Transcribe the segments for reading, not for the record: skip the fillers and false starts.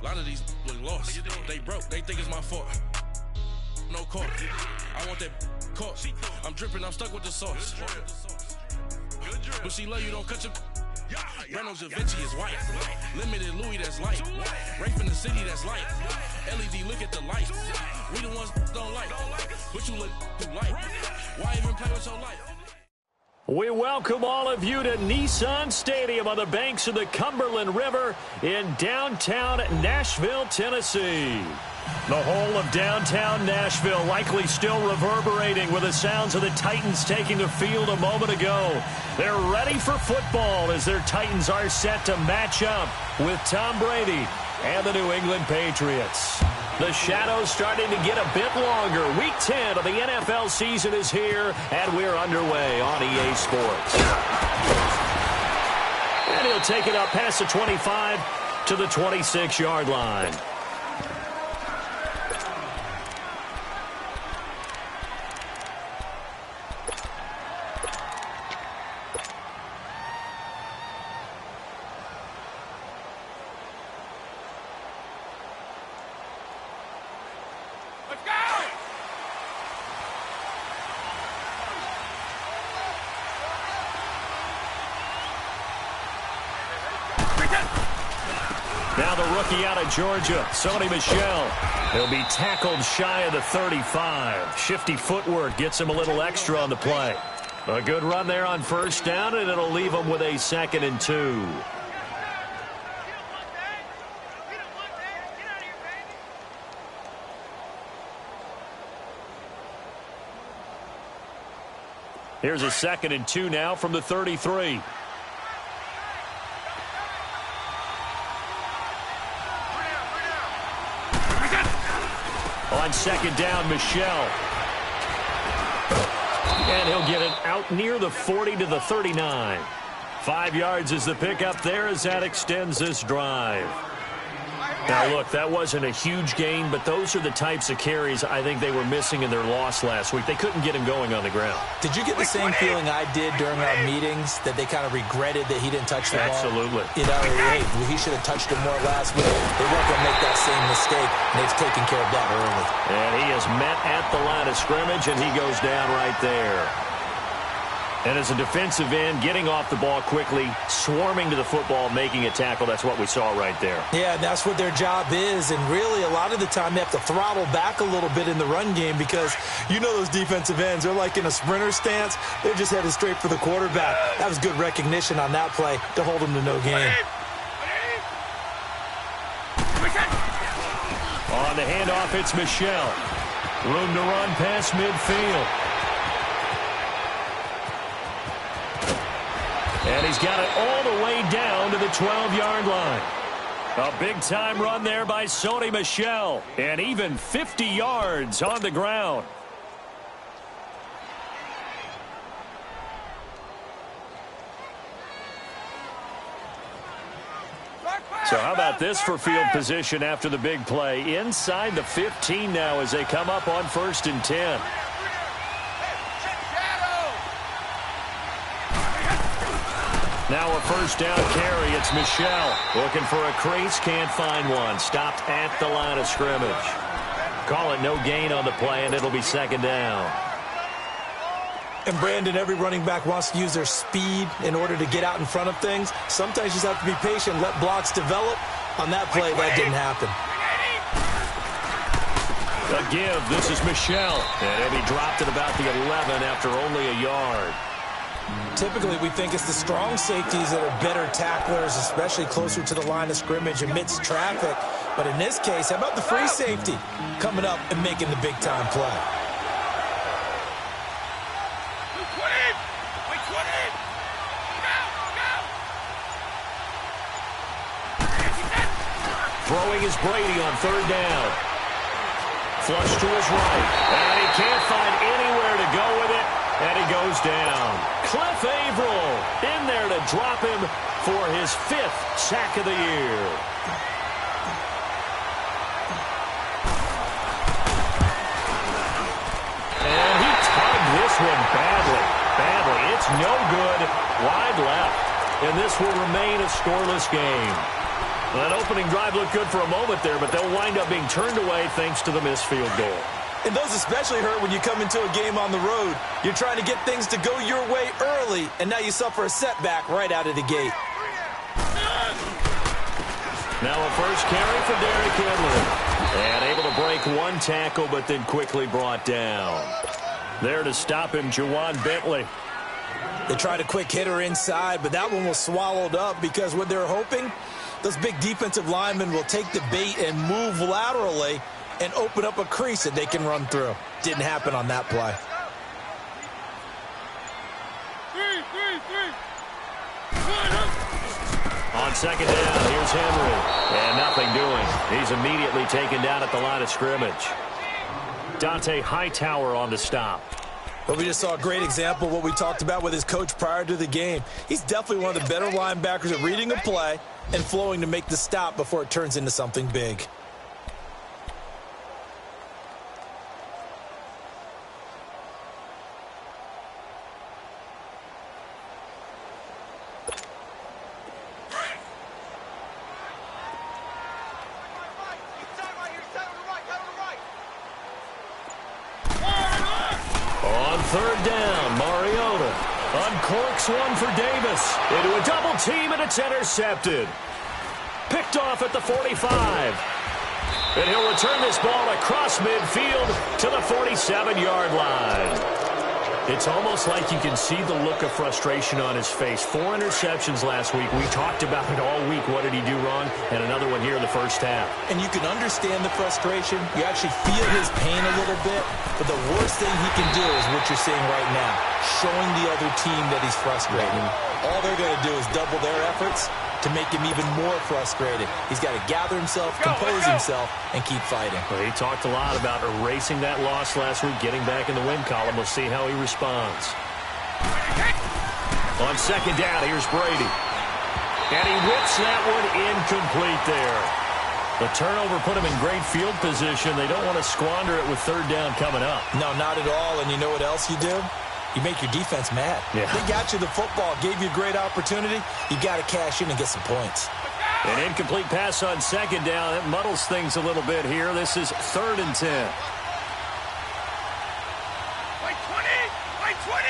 A lot of these look lost. They broke. They think it's my fault. No call. I want that caught. I'm dripping. I'm stuck with the sauce. But she love you. Don't cut your. Reynolds Da Vinci is white. Limited Louis, that's light. Rape in the city, that's light. LED, look at the light. We the ones don't like. But you look too light. Why even play with your life? We welcome all of you to Nissan Stadium on the banks of the Cumberland River in downtown Nashville, Tennessee. The whole of downtown Nashville likely still reverberating with the sounds of the Titans taking the field a moment ago. They're ready for football as their Titans are set to match up with Tom Brady and the New England Patriots. The shadows starting to get a bit longer. Week 10 of the NFL season is here, and we're underway on EA Sports. And he'll take it up past the 25 to the 26-yard line. Now the rookie out of Georgia, Sony Michel. He'll be tackled shy of the 35. Shifty footwork gets him a little extra on the play. A good run there on first down, and it'll leave him with a 2nd and 2. Here's a 2nd and 2 now from the 33. On 2nd down, Michel. And he'll get it out near the 40 to the 39. 5 yards is the pickup there as that extends this drive. Now, look, that wasn't a huge gain, but those are the types of carries I think they were missing in their loss last week. They couldn't get him going on the ground. Did you get the same feeling I did during our meetings, that they kind of regretted that he didn't touch the ball? Absolutely. You know, hey, he should have touched it more last week. They weren't going to make that same mistake, and they've taken care of that early. And he is met at the line of scrimmage, and he goes down right there. And as a defensive end, getting off the ball quickly, swarming to the football, making a tackle, that's what we saw right there. Yeah, that's what their job is. And really, a lot of the time, they have to throttle back a little bit in the run game because you know those defensive ends, they're like in a sprinter stance. They're just headed straight for the quarterback. That was good recognition on that play to hold them to no gain. On the handoff, it's Michel. Room to run past midfield. And he's got it all the way down to the 12-yard line. A big-time run there by Sony Michel. And even 50 yards on the ground. So how about this for field position after the big play? Inside the 15 now as they come up on 1st and 10. Now a first down carry. It's Michel looking for a crease. Can't find one. Stopped at the line of scrimmage. Call it no gain on the play, and it'll be 2nd down. And, Brandon, every running back wants to use their speed in order to get out in front of things. Sometimes you just have to be patient, let blocks develop. On that play, that didn't happen. A give. This is Michel. And he dropped it about the 11 after only a yard. Typically, we think it's the strong safeties that are better tacklers, especially closer to the line of scrimmage amidst traffic. But in this case, how about the free safety coming up and making the big-time play? Throwing is Brady on 3rd down. Flush to his right. And he can't find anywhere to go with it. And he goes down. Cliff Averill in there to drop him for his 5th sack of the year. And he tugged this one badly. It's no good. Wide left. And this will remain a scoreless game. That opening drive looked good for a moment there, but they'll wind up being turned away thanks to the missed field goal. And those especially hurt when you come into a game on the road. You're trying to get things to go your way early, and now you suffer a setback right out of the gate. Now a first carry for Derrick Henry. And able to break one tackle, but then quickly brought down. There to stop him, Juwan Bentley. They tried a quick hitter inside, but that one was swallowed up because what they're hoping, those big defensive linemen will take the bait and move laterally and open up a crease that they can run through. Didn't happen on that play. On second down, here's Henry. And nothing doing. He's immediately taken down at the line of scrimmage. Dante Hightower on the stop. Well, we just saw a great example of what we talked about with his coach prior to the game. He's definitely one of the better linebackers at reading a play and flowing to make the stop before it turns into something big. Third down, Mariota uncorks one for Davis. Into a double team, and it's intercepted. Picked off at the 45. And he'll return this ball across midfield to the 47-yard line. It's almost like you can see the look of frustration on his face. 4 interceptions last week. We talked about it all week. What did he do wrong? And another one here in the first half. And you can understand the frustration. You actually feel his pain a little bit. But the worst thing he can do is what you're seeing right now, showing the other team that he's frustrated. All they're going to do is double their efforts to make him even more frustrated. He's got to gather himself, compose himself, and keep fighting. Well, he talked a lot about erasing that loss last week, getting back in the win column. We'll see how he responds. On second down, here's Brady. And he whips that one incomplete there. The turnover put him in great field position. They don't want to squander it with third down coming up. No, not at all. And you know what else you do? You make your defense mad. Yeah. They got you the football, gave you a great opportunity. You got to cash in and get some points. An incomplete pass on second down. That muddles things a little bit here. This is 3rd and 10. Wait 20! Wait 20!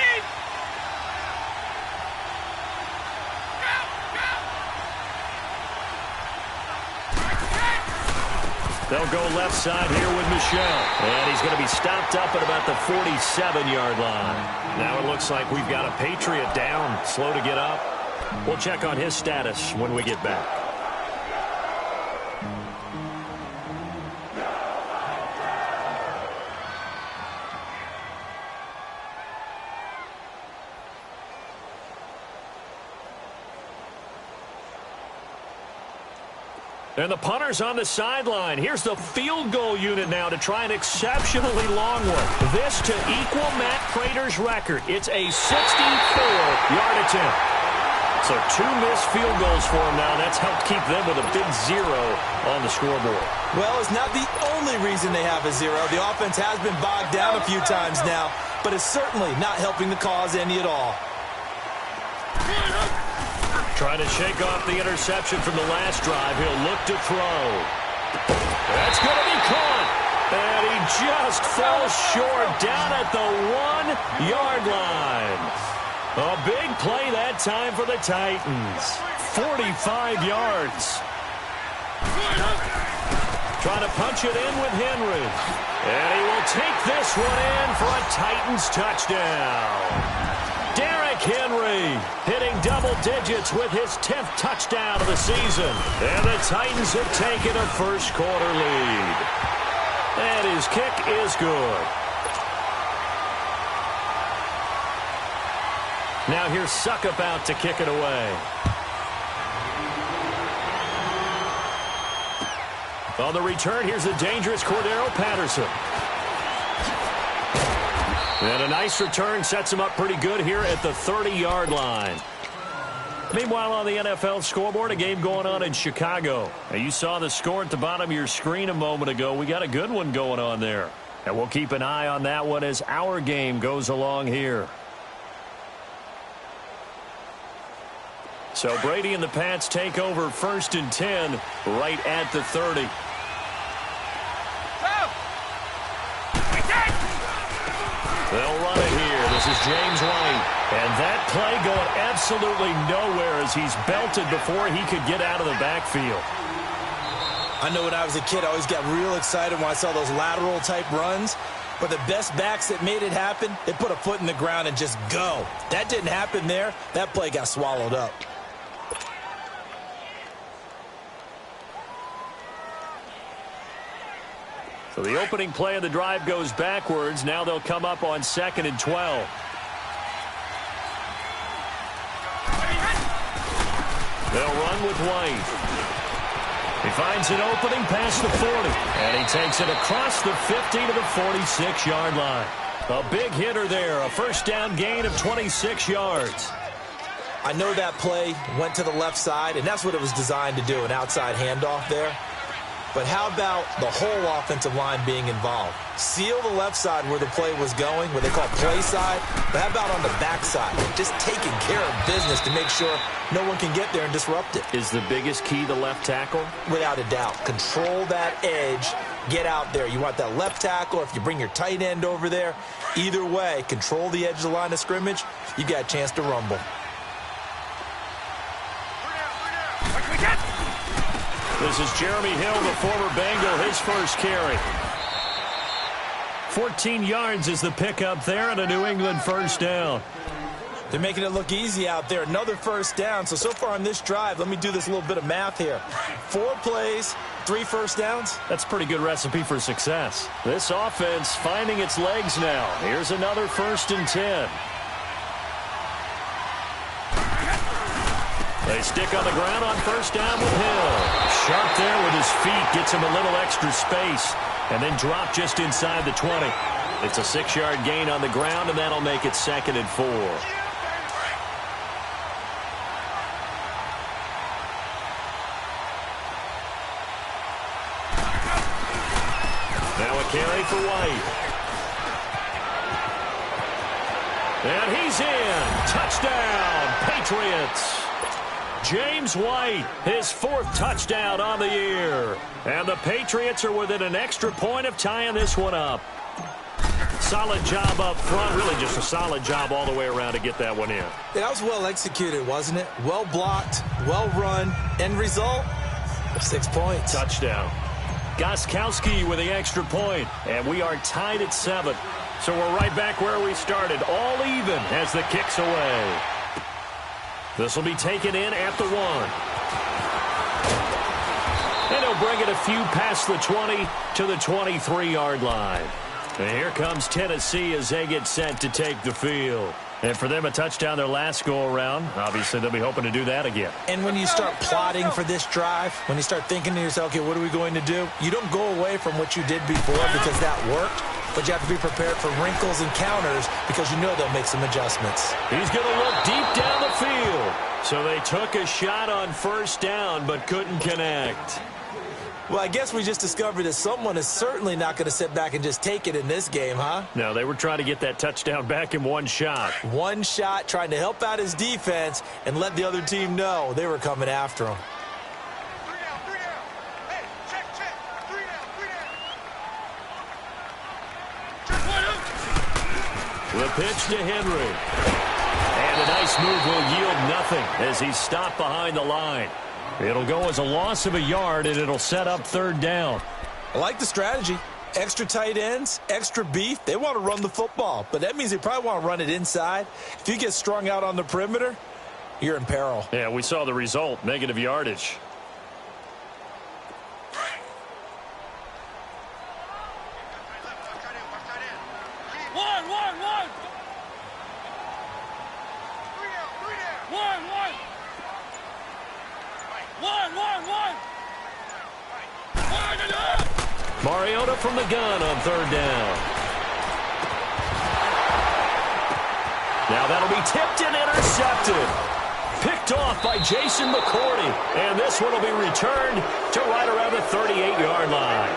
They'll go left side here with Michel. And he's going to be stopped up at about the 47-yard line. Now it looks like we've got a Patriot down, slow to get up. We'll check on his status when we get back. And the punter's on the sideline. Here's the field goal unit now to try an exceptionally long one. This to equal Matt Prater's record. It's a 64-yard attempt. So 2 missed field goals for him now. That's helped keep them with a big 0 on the scoreboard. Well, it's not the only reason they have a 0. The offense has been bogged down a few times now, but it's certainly not helping the cause any at all. Trying to shake off the interception from the last drive. He'll look to throw. That's going to be caught. And he just falls short down at the 1-yard line. A big play that time for the Titans. 45 yards. Trying to punch it in with Henry. And he will take this one in for a Titans touchdown. Derrick Henry hitting double digits with his 10th touchdown of the season. And the Titans have taken a first-quarter lead. And his kick is good. Now here's Suckup out to kick it away. On the return, here's the dangerous Cordero Patterson. And a nice return sets him up pretty good here at the 30-yard line. Meanwhile, on the NFL scoreboard, a game going on in Chicago. Now, you saw the score at the bottom of your screen a moment ago. We got a good one going on there. And we'll keep an eye on that one as our game goes along here. So Brady and the Pats take over 1st and 10 right at the 30. They'll run it here. This is James White. And that play going absolutely nowhere as he's belted before he could get out of the backfield. I know when I was a kid, I always got real excited when I saw those lateral-type runs. But the best backs that made it happen, they put a foot in the ground and just go. That didn't happen there. That play got swallowed up. So the opening play of the drive goes backwards. Now they'll come up on 2nd and 12. They'll run with White. He finds an opening past the 40. And he takes it across the 50 to the 46-yard line. A big hitter there. A first down gain of 26 yards. I know that play went to the left side, and that's what it was designed to do, an outside handoff there. But how about the whole offensive line being involved? Seal the left side where the play was going, what they call play side. But how about on the back side? Just taking care of business to make sure no one can get there and disrupt it. Is the biggest key the left tackle? Without a doubt. Control that edge. Get out there. You want that left tackle. If you bring your tight end over there, either way, control the edge of the line of scrimmage. You got a chance to rumble. This is Jeremy Hill, the former Bengal, his first carry. 14 yards is the pickup there and a New England first down. They're making it look easy out there. Another first down. So far on this drive, let me do this little bit of math here. 4 plays, 3 first downs. That's a pretty good recipe for success. This offense finding its legs now. Here's another 1st and 10. They stick on the ground on first down with Hill. Sharp there with his feet, gets him a little extra space, and then drop just inside the 20. It's a 6-yard gain on the ground, and that'll make it 2nd and 4. Now a carry for White. And he's in. Touchdown, Patriots. James White, his 4th touchdown on the year. And the Patriots are within an extra point of tying this one up. Solid job up front. Really just a solid job all the way around to get that one in. Yeah, that was well executed, wasn't it? Well blocked, well run. End result, 6 points. Touchdown. Gostkowski with the extra point. And we are tied at 7. So we're right back where we started. All even as the kick's away. This will be taken in at the 1. And he'll bring it a few past the 20 to the 23-yard line. And here comes Tennessee as they get set to take the field. And for them, a touchdown their last go-around. Obviously, they'll be hoping to do that again. And when you start plotting for this drive, when you start thinking to yourself, okay, what are we going to do? You don't go away from what you did before because that worked. But you have to be prepared for wrinkles and counters because you know they'll make some adjustments. He's going to look deep down the field. So they took a shot on first down but couldn't connect. Well, I guess we just discovered that someone is certainly not going to sit back and just take it in this game, huh? No, they were trying to get that touchdown back in one shot. One shot, trying to help out his defense and let the other team know they were coming after him. The pitch to Henry. And a nice move will yield nothing as he's stopped behind the line. It'll go as a loss of a yard, and it'll set up 3rd down. I like the strategy. Extra tight ends, extra beef. They want to run the football, but that means they probably want to run it inside. If you get strung out on the perimeter, you're in peril. Yeah, we saw the result, negative yardage. Mariota from the gun on 3rd down. Now that'll be tipped and intercepted. Picked off by Jason McCourty. And this one will be returned to right around the 38-yard line.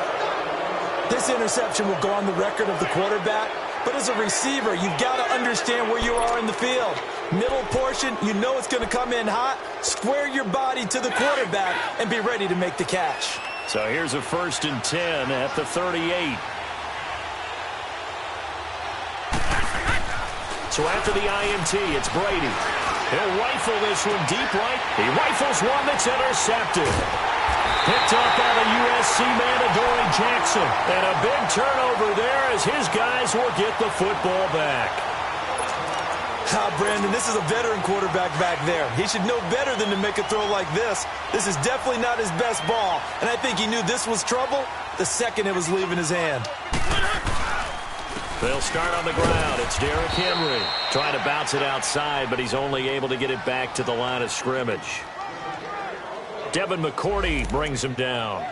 This interception will go on the record of the quarterback But as a receiver, you've got to understand where you are in the field. Middle portion, you know it's going to come in hot. Square your body to the quarterback and be ready to make the catch. So here's a 1st and 10 at the 38. So after the INT, it's Brady. He'll rifle this one deep right. He rifles one that's intercepted. Picked up by the USC man, Adoree Jackson. And a big turnover there as his guys will get the football back. Brandon, this is a veteran quarterback back there. He should know better than to make a throw like this. This is definitely not his best ball. And I think he knew this was trouble the second it was leaving his hand. They'll start on the ground. It's Derrick Henry trying to bounce it outside, but he's only able to get it back to the line of scrimmage. Devin McCourty brings him down.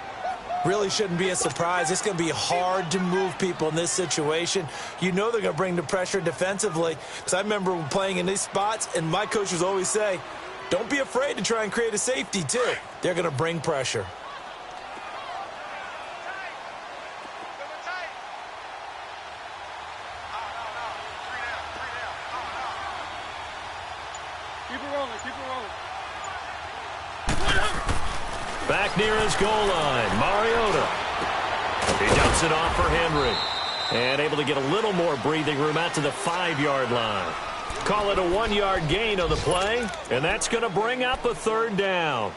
Really shouldn't be a surprise. It's going to be hard to move people in this situation. You know they're going to bring the pressure defensively. Because I remember playing in these spots, and my coaches always say, don't be afraid to try and create a safety, too. They're going to bring pressure. Back near his goal line, Mariota. He dumps it off for Henry. And able to get a little more breathing room out to the 5-yard line. Call it a 1-yard gain on the play, and that's going to bring up a 3rd down.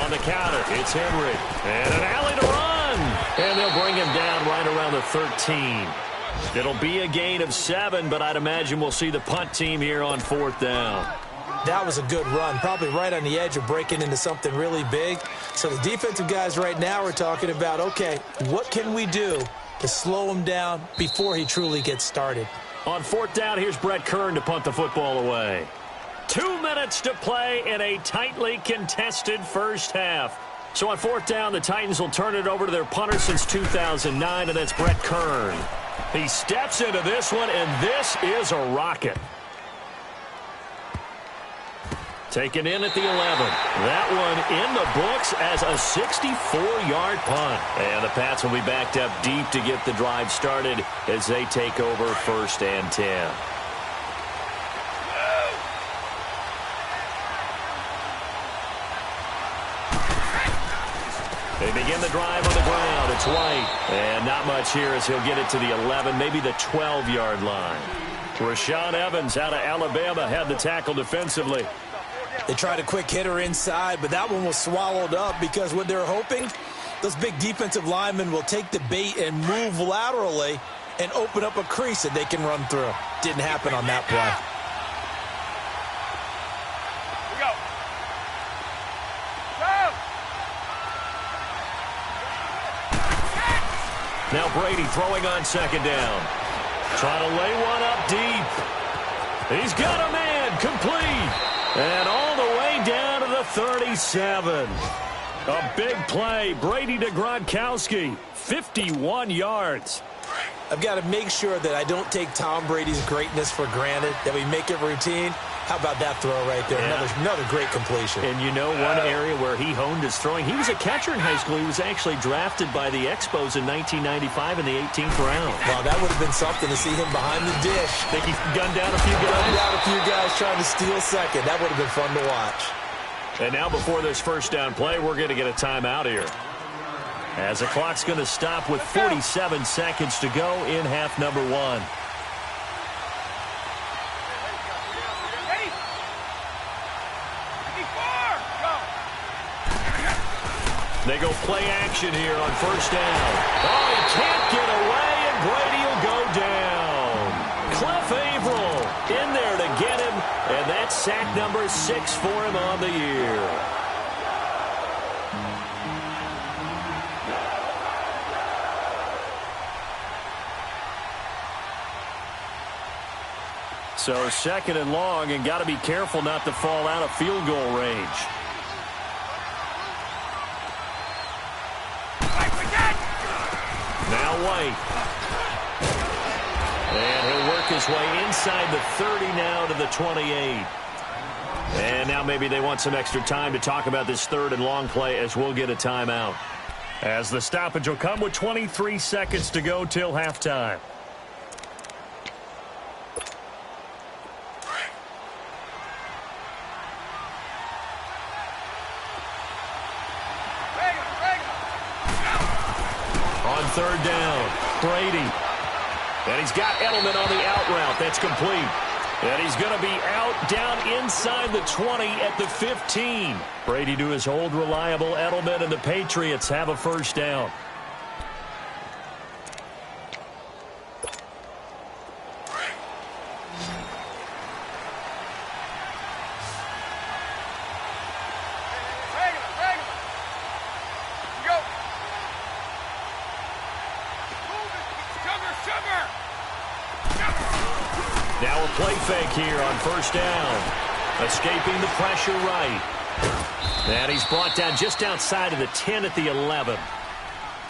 On the counter, it's Henry. And an alley to run. And they'll bring him down right around the 13. It'll be a gain of 7, but I'd imagine we'll see the punt team here on 4th down. That was a good run, probably right on the edge of breaking into something really big. So the defensive guys right now are talking about, okay, what can we do to slow him down before he truly gets started? On 4th down, here's Brett Kern to punt the football away. 2 minutes to play in a tightly contested first half. So on 4th down, the Titans will turn it over to their punter since 2009, and that's Brett Kern. He steps into this one, and this is a rocket. Taken in at the 11. That one in the books as a 64-yard punt. And the Pats will be backed up deep to get the drive started as they take over 1st and 10. They begin the drive on the ground. It's White. And not much here as he'll get it to the 11, maybe the 12-yard line. Rashaan Evans out of Alabama had the tackle defensively. They tried a quick hitter inside, but that one was swallowed up because what they're hoping, those big defensive linemen will take the bait and move laterally and open up a crease that they can run through. Didn't happen on that play. Now Brady throwing on 2nd down. Trying to lay one up deep. He's got a man complete. And all the way down to the 37. A big play. Brady to Gronkowski. 51 yards. I've got to make sure that I don't take Tom Brady's greatness for granted, that we make it routine. How about that throw right there? Yeah. Another great completion. And you know one area where he honed his throwing? He was a catcher in high school. He was actually drafted by the Expos in 1995 in the 18th round. Wow, that would have been something to see him behind the dish. Think he gunned down a few guys? Gunned down a few guys trying to steal second. That would have been fun to watch. And now before this 1st down play, we're going to get a timeout here. As the clock's going to stop with 47 seconds to go in half number 1. They go play action here on 1st down. Oh, he can't get away, and Brady will go down. Cliff Averill in there to get him, and that's sack number 6 for him on the year. So 2nd and long, and got to be careful not to fall out of field goal range. Now White. this way inside the 30 now to the 28. And now maybe they want some extra time to talk about this third and long play as we'll get a timeout. As the stoppage will come with 23 seconds to go till halftime. On third down, Brady. And he's got Edelman on the out route. That's complete. And he's going to be out down inside the 20 at the 15. Brady to his old reliable Edelman, and the Patriots have a first down. Now a play fake here on first down. Escaping the pressure right. And he's brought down just outside of the 10 at the 11.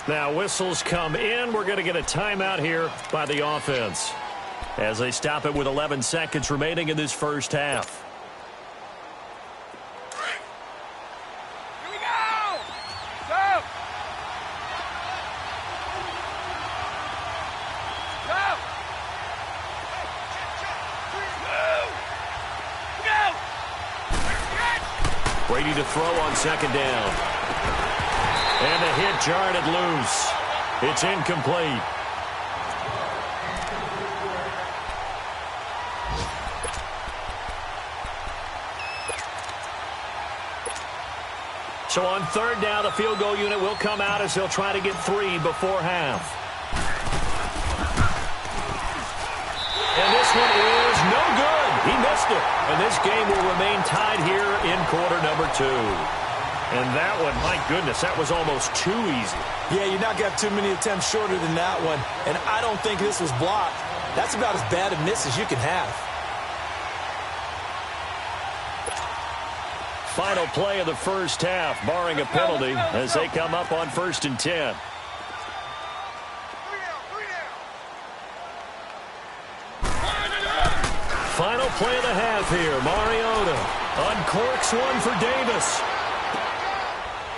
Now whistles come in. We're going to get a timeout here by the offense as they stop it with 11 seconds remaining in this first half. Here we go! Go! Go! Brady to throw on second down. And the hit jarred it loose. It's incomplete. So on third down, the field goal unit will come out as they'll try to get 3 before half. And this one is no good. He missed it. And this game will remain tied here in quarter number 2. And that one, my goodness, that was almost too easy. Yeah, you're not going to have too many attempts shorter than that one. And I don't think this was blocked. That's about as bad a miss as you can have. Final play of the first half, barring a penalty, as they come up on 1st and 10. Final play of the half here. Mariota uncorks one for Davis.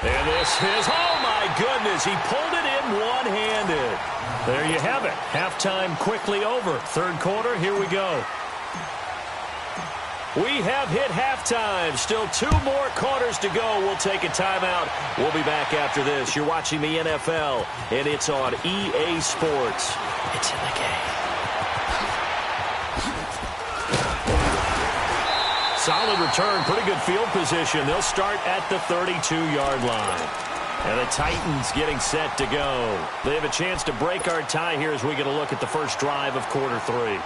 And this is, oh my goodness, he pulled it in one-handed. There you have it. Halftime quickly over. Third quarter, here we go. We have hit halftime. Still 2 more quarters to go. We'll take a timeout. We'll be back after this. You're watching the NFL, and it's on EA Sports. It's in the game. Solid return, pretty good field position. They'll start at the 32-yard line. And the Titans getting set to go. They have a chance to break our tie here as we get a look at the first drive of quarter 3.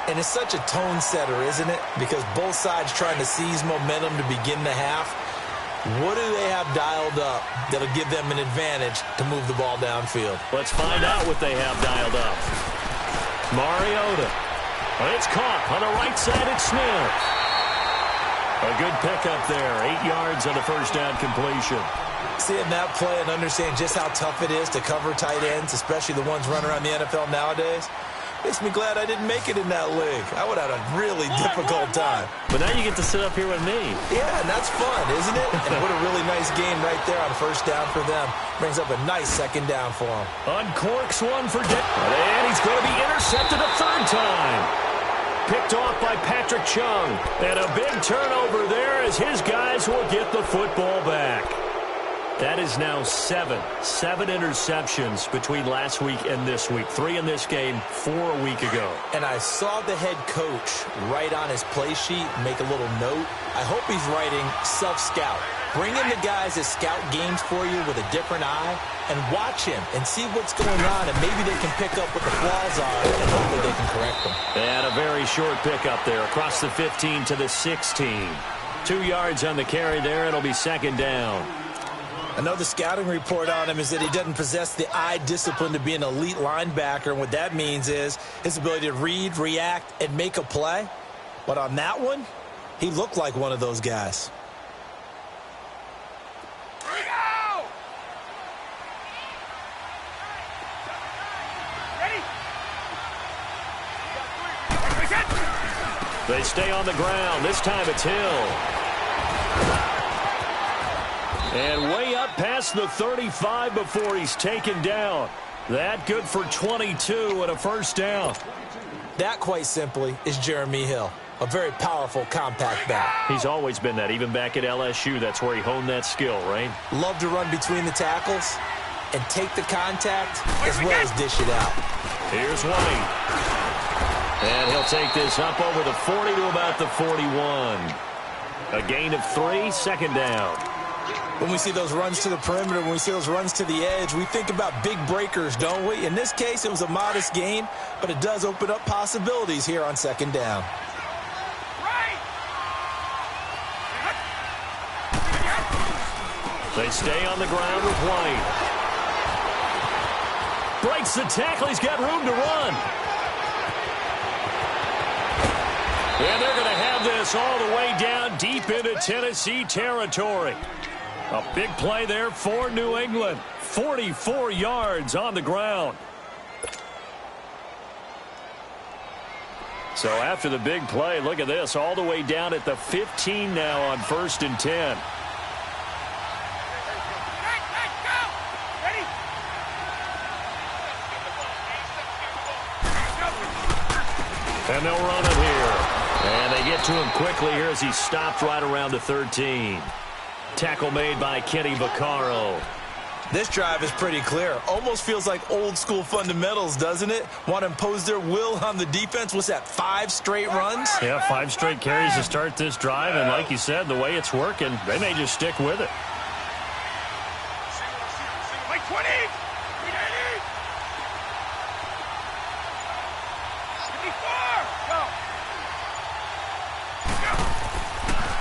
And it's such a tone setter, isn't it? Because both sides trying to seize momentum to begin the half. What do they have dialed up that'll give them an advantage to move the ball downfield? Let's find out what they have dialed up. Mariota. It's caught on the right side. It's Smith. A good pickup there. 8 yards on the first down completion. Seeing that play and understand just how tough it is to cover tight ends, especially the ones running around the NFL nowadays, makes me glad I didn't make it in that league. I would have had a really difficult time. But now you get to sit up here with me. Yeah, and that's fun, isn't it? And what a really nice game right there on first down for them. Brings up a nice second down for them. Uncorks one for and he's going to be intercepted a third time. Picked off by Patrick Chung. And a big turnover there as his guys will get the football back. That is now 7 interceptions between last week and this week. 3 in this game, 4 a week ago. And I saw the head coach write on his play sheet, make a little note. I hope he's writing self-scout. Bring in the guys that scout games for you with a different eye and watch him and see what's going on, and maybe they can pick up what the flaws are and hopefully they can correct them. And a very short pickup there across the 15 to the 16. 2 yards on the carry there. It'll be second down. Another scouting report on him is that he doesn't possess the eye discipline to be an elite linebacker, and what that means is his ability to read, react, and make a play. But on that one, he looked like one of those guys. They stay on the ground. This time it's Hill. And way up past the 35 before he's taken down. That good for 22 and a first down. That, quite simply, is Jeremy Hill. A very powerful, compact back. He's always been that. Even back at LSU, that's where he honed that skill, right? Love to run between the tackles and take the contact as well as dish it out. Here's White. And he'll take this up over the 40 to about the 41. A gain of 3, second down. When we see those runs to the perimeter, when we see those runs to the edge, we think about big breakers, don't we? In this case, it was a modest gain, but it does open up possibilities here on second down. They stay on the ground with White. Breaks the tackle. He's got room to run. And they're going to have this all the way down deep into Tennessee territory. A big play there for New England. 44 yards on the ground. So after the big play, look at this. All the way down at the 15 now on 1st and 10. And they'll run it here. And they get to him quickly here as he stopped right around the 13. Tackle made by Kenny Vaccaro. This drive is pretty clear. Almost feels like old school fundamentals, doesn't it? Want to impose their will on the defense. What's that, 5 straight runs? Yeah, 5 straight carries to start this drive. And like you said, the way it's working, they may just stick with it. Like 20!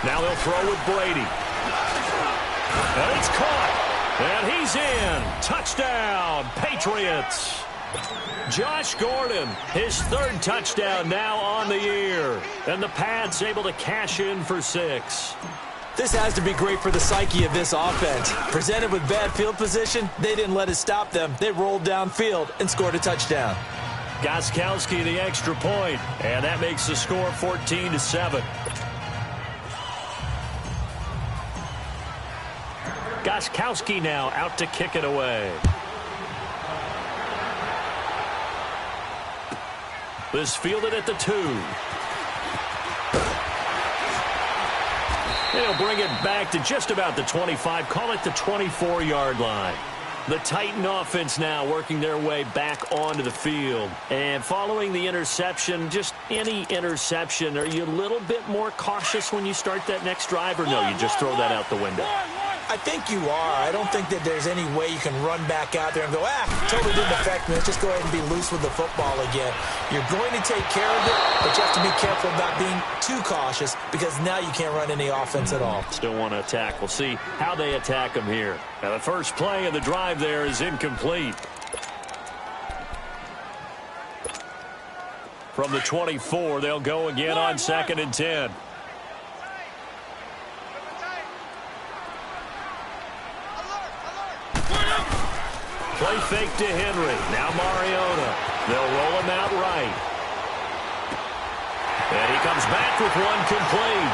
Now they'll throw with Brady. And it's caught. And he's in. Touchdown, Patriots. Josh Gordon, his 3rd touchdown now on the year. And the Pats able to cash in for 6. This has to be great for the psyche of this offense. Presented with bad field position, they didn't let it stop them. They rolled downfield and scored a touchdown. Gostkowski the extra point. And that makes the score 14-7. Gostkowski now out to kick it away. This fielded at the 2. They'll bring it back to just about the 25. Call it the 24-yard line. The Titan offense now working their way back onto the field. And following the interception, just any interception, are you a little bit more cautious when you start that next drive, or no, you just throw that out the window? I think you are. I don't think that there's any way you can run back out there and go, totally didn't affect me. Let's just go ahead and be loose with the football again. You're going to take care of it, but you have to be careful about being too cautious because now you can't run any offense at all. Still want to attack. We'll see how they attack them here. Now, the first play of the drive there is incomplete. From the 24, they'll go again on 2nd and 10. Play fake to Henry. Now Mariota. They'll roll him out right. And he comes back with one complete.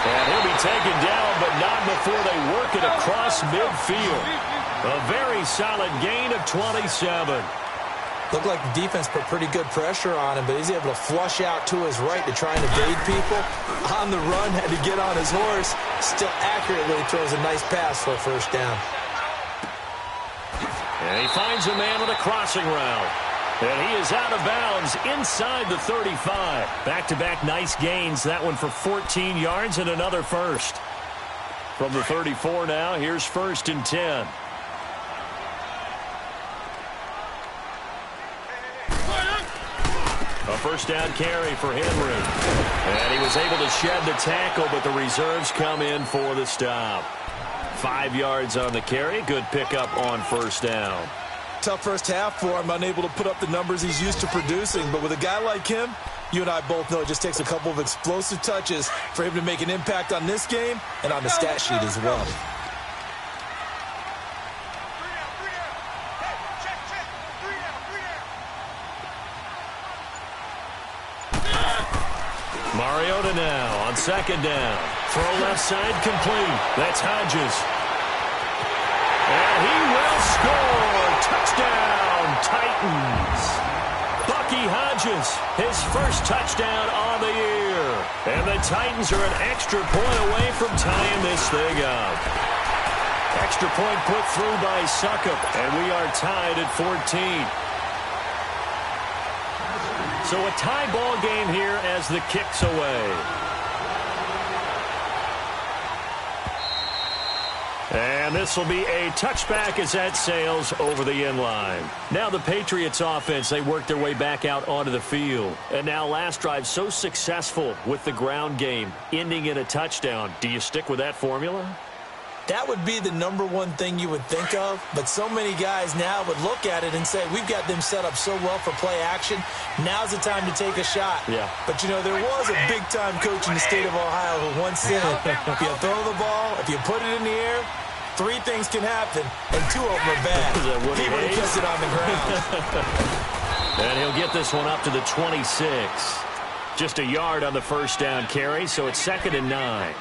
And he'll be taken down, but not before they work it across midfield. A very solid gain of 27. Looked like the defense put pretty good pressure on him, but he's able to flush out to his right to try and evade people. On the run, had to get on his horse. Still accurately throws a nice pass for a first down. And he finds a man with a crossing route. And he is out of bounds inside the 35. Back-to-back nice gains. That one for 14 yards and another first. From the 34 now, here's 1st and 10. A first down carry for Henry. And he was able to shed the tackle, but the reserves come in for the stop. 5 yards on the carry. Good pickup on first down. Tough first half for him, unable to put up the numbers he's used to producing. But with a guy like him, you and I both know it just takes a couple of explosive touches for him to make an impact on this game and on the stat sheet as well. Mariota now on second down. Throw left side complete. That's Hodges. And he will score. Touchdown, Titans. Bucky Hodges, his first touchdown on the year. And the Titans are an extra point away from tying this thing up. Extra point put through by Suckup, and we are tied at 14. So a tie ball game here as the kick's away. And this will be a touchback as that sails over the end line. Now the Patriots offense, they work their way back out onto the field. And now last drive so successful with the ground game, ending in a touchdown. Do you stick with that formula? That would be the number one thing you would think of, but so many guys now would look at it and say, we've got them set up so well for play action, now's the time to take a shot. Yeah. But, you know, there was a big-time coach in the state of Ohio who once said, if you throw the ball, if you put it in the air, 3 things can happen, and 2 of them are bad. He would have kept it on the ground. And he'll get this one up to the 26. Just a yard on the first down carry, so it's 2nd and 9.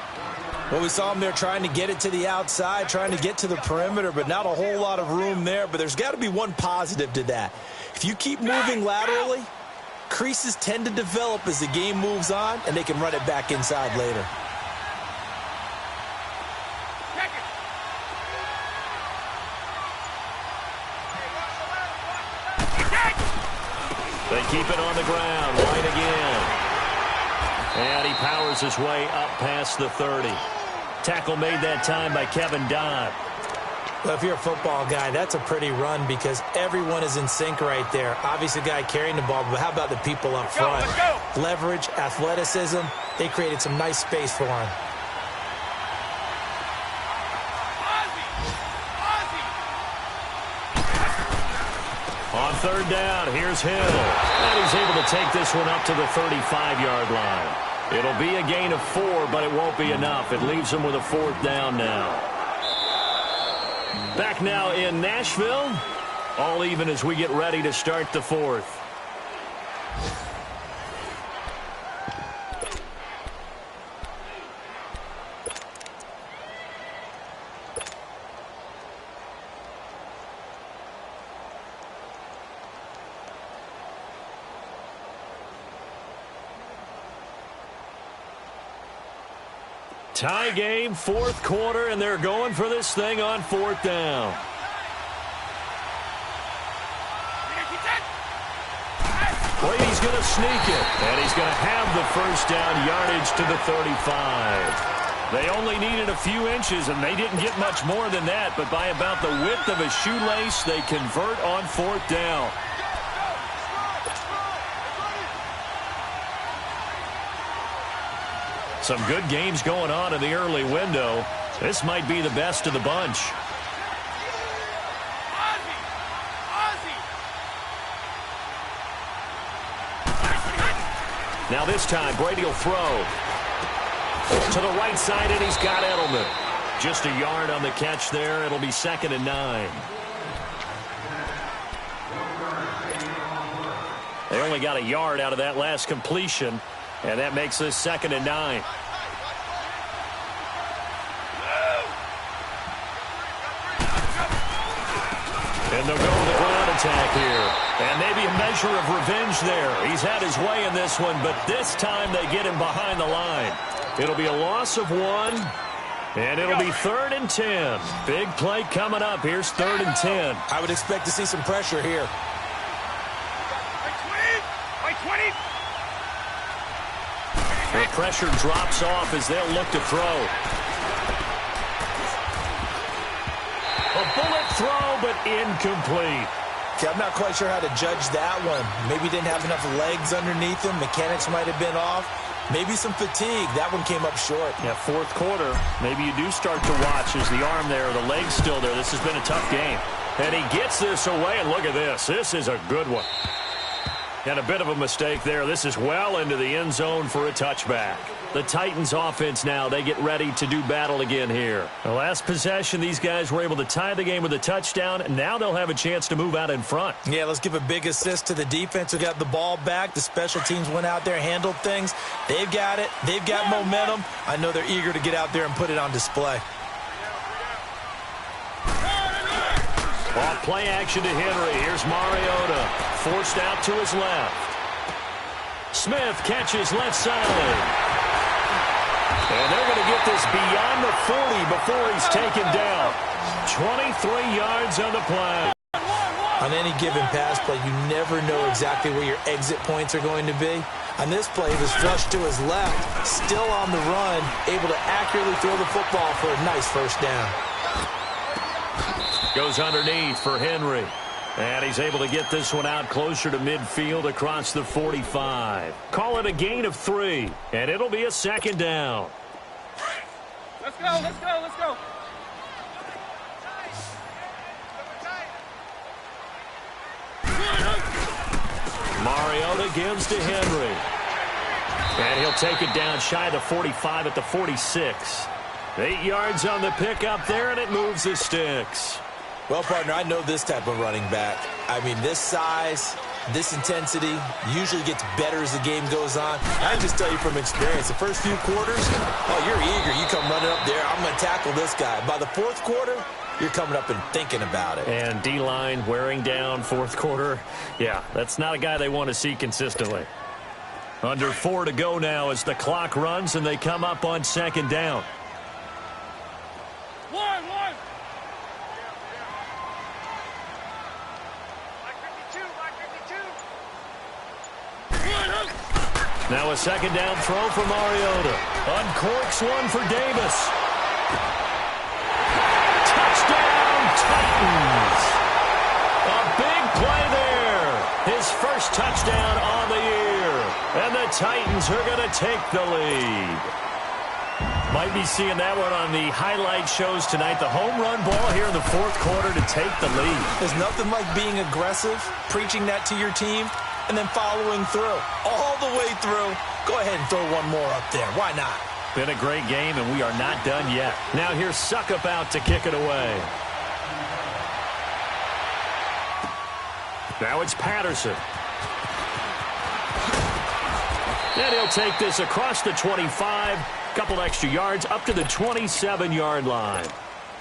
Well, we saw him there trying to get it to the outside, trying to get to the perimeter, but not a whole lot of room there. But there's got to be one positive to that. If you keep moving laterally, creases tend to develop as the game moves on, and they can run it back inside later. They keep it on the ground. White again. And he powers his way up past the 30. Tackle made that time by Kevin Dodd. Well, if you're a football guy, that's a pretty run because everyone is in sync right there. Obviously, the guy carrying the ball, but how about the people up front? Leverage, athleticism, they created some nice space for him. On 3rd down, here's Hill. And he's able to take this one up to the 35-yard line. It'll be a gain of 4, but it won't be enough. It leaves him with a 4th down now. Back now in Nashville. All even as we get ready to start the 4th. Tie game, 4th quarter, and they're going for this thing on 4th down. Brady's going to sneak it, and he's going to have the first down yardage to the 35. They only needed a few inches, and they didn't get much more than that, but by about the width of a shoelace, they convert on 4th down. Some good games going on in the early window. This might be the best of the bunch. Now this time, Brady will throw. To the right side, and he's got Edelman. Just a yard on the catch there. It'll be 2nd and 9. They only got a yard out of that last completion. And that makes this 2nd and 9. And they'll go to the ground attack here. And maybe a measure of revenge there. He's had his way in this one, but this time they get him behind the line. It'll be a loss of 1. And it'll be 3rd and 10. Big play coming up. Here's 3rd and 10. I would expect to see some pressure here. The pressure drops off as they'll look to throw. A bullet throw, but incomplete. Okay, I'm not quite sure how to judge that one. Maybe didn't have enough legs underneath him. Mechanics might have been off. Maybe some fatigue. That one came up short. Yeah, 4th quarter. Maybe you do start to watch as the arm there, the leg's still there. This has been a tough game. And he gets this away, and look at this. This is a good one. And a bit of a mistake there. This is well into the end zone for a touchback. The Titans offense now, they get ready to do battle again here. The last possession, these guys were able to tie the game with a touchdown. Now they'll have a chance to move out in front. Yeah, let's give a big assist to the defense who got the ball back. The special teams went out there, handled things. They've got it. They've got momentum. I know they're eager to get out there and put it on display. Off play action to Henry. Here's Mariota. Forced out to his left. Smith catches left side. And they're going to get this beyond the 40 before he's taken down. 23 yards on the play. On any given pass play, you never know exactly where your exit points are going to be. On this play, he was flushed to his left, still on the run, able to accurately throw the football for a nice first down. Goes underneath for Henry. And he's able to get this one out closer to midfield across the 45. Call it a gain of 3, and it'll be a second down. Let's go, let's go, let's go. Mariota gives to Henry. And he'll take it down shy of the 45 at the 46. 8 yards on the pickup there, and it moves the sticks. Well, partner, I know this type of running back. I mean, this size, this intensity usually gets better as the game goes on. I can just tell you from experience, the first few quarters, oh, you're eager. You come running up there, I'm going to tackle this guy. By the fourth quarter, you're coming up and thinking about it. And D-line wearing down fourth quarter. Yeah, that's not a guy they want to see consistently. Under 4 to go now as the clock runs and they come up on second down. One. Now a second down throw for Mariota. Uncorks one for Davis. Touchdown, Titans. A big play there. His first touchdown on the year. And the Titans are going to take the lead. Might be seeing that one on the highlight shows tonight. The home run ball here in the fourth quarter to take the lead. There's nothing like being aggressive, preaching that to your team, and then following through. All the way through. Go ahead and throw one more up there. Why not? Been a great game, and we are not done yet. Now here's Suckup out to kick it away. Now it's Patterson. And he'll take this across the 25. Couple extra yards up to the 27-yard line.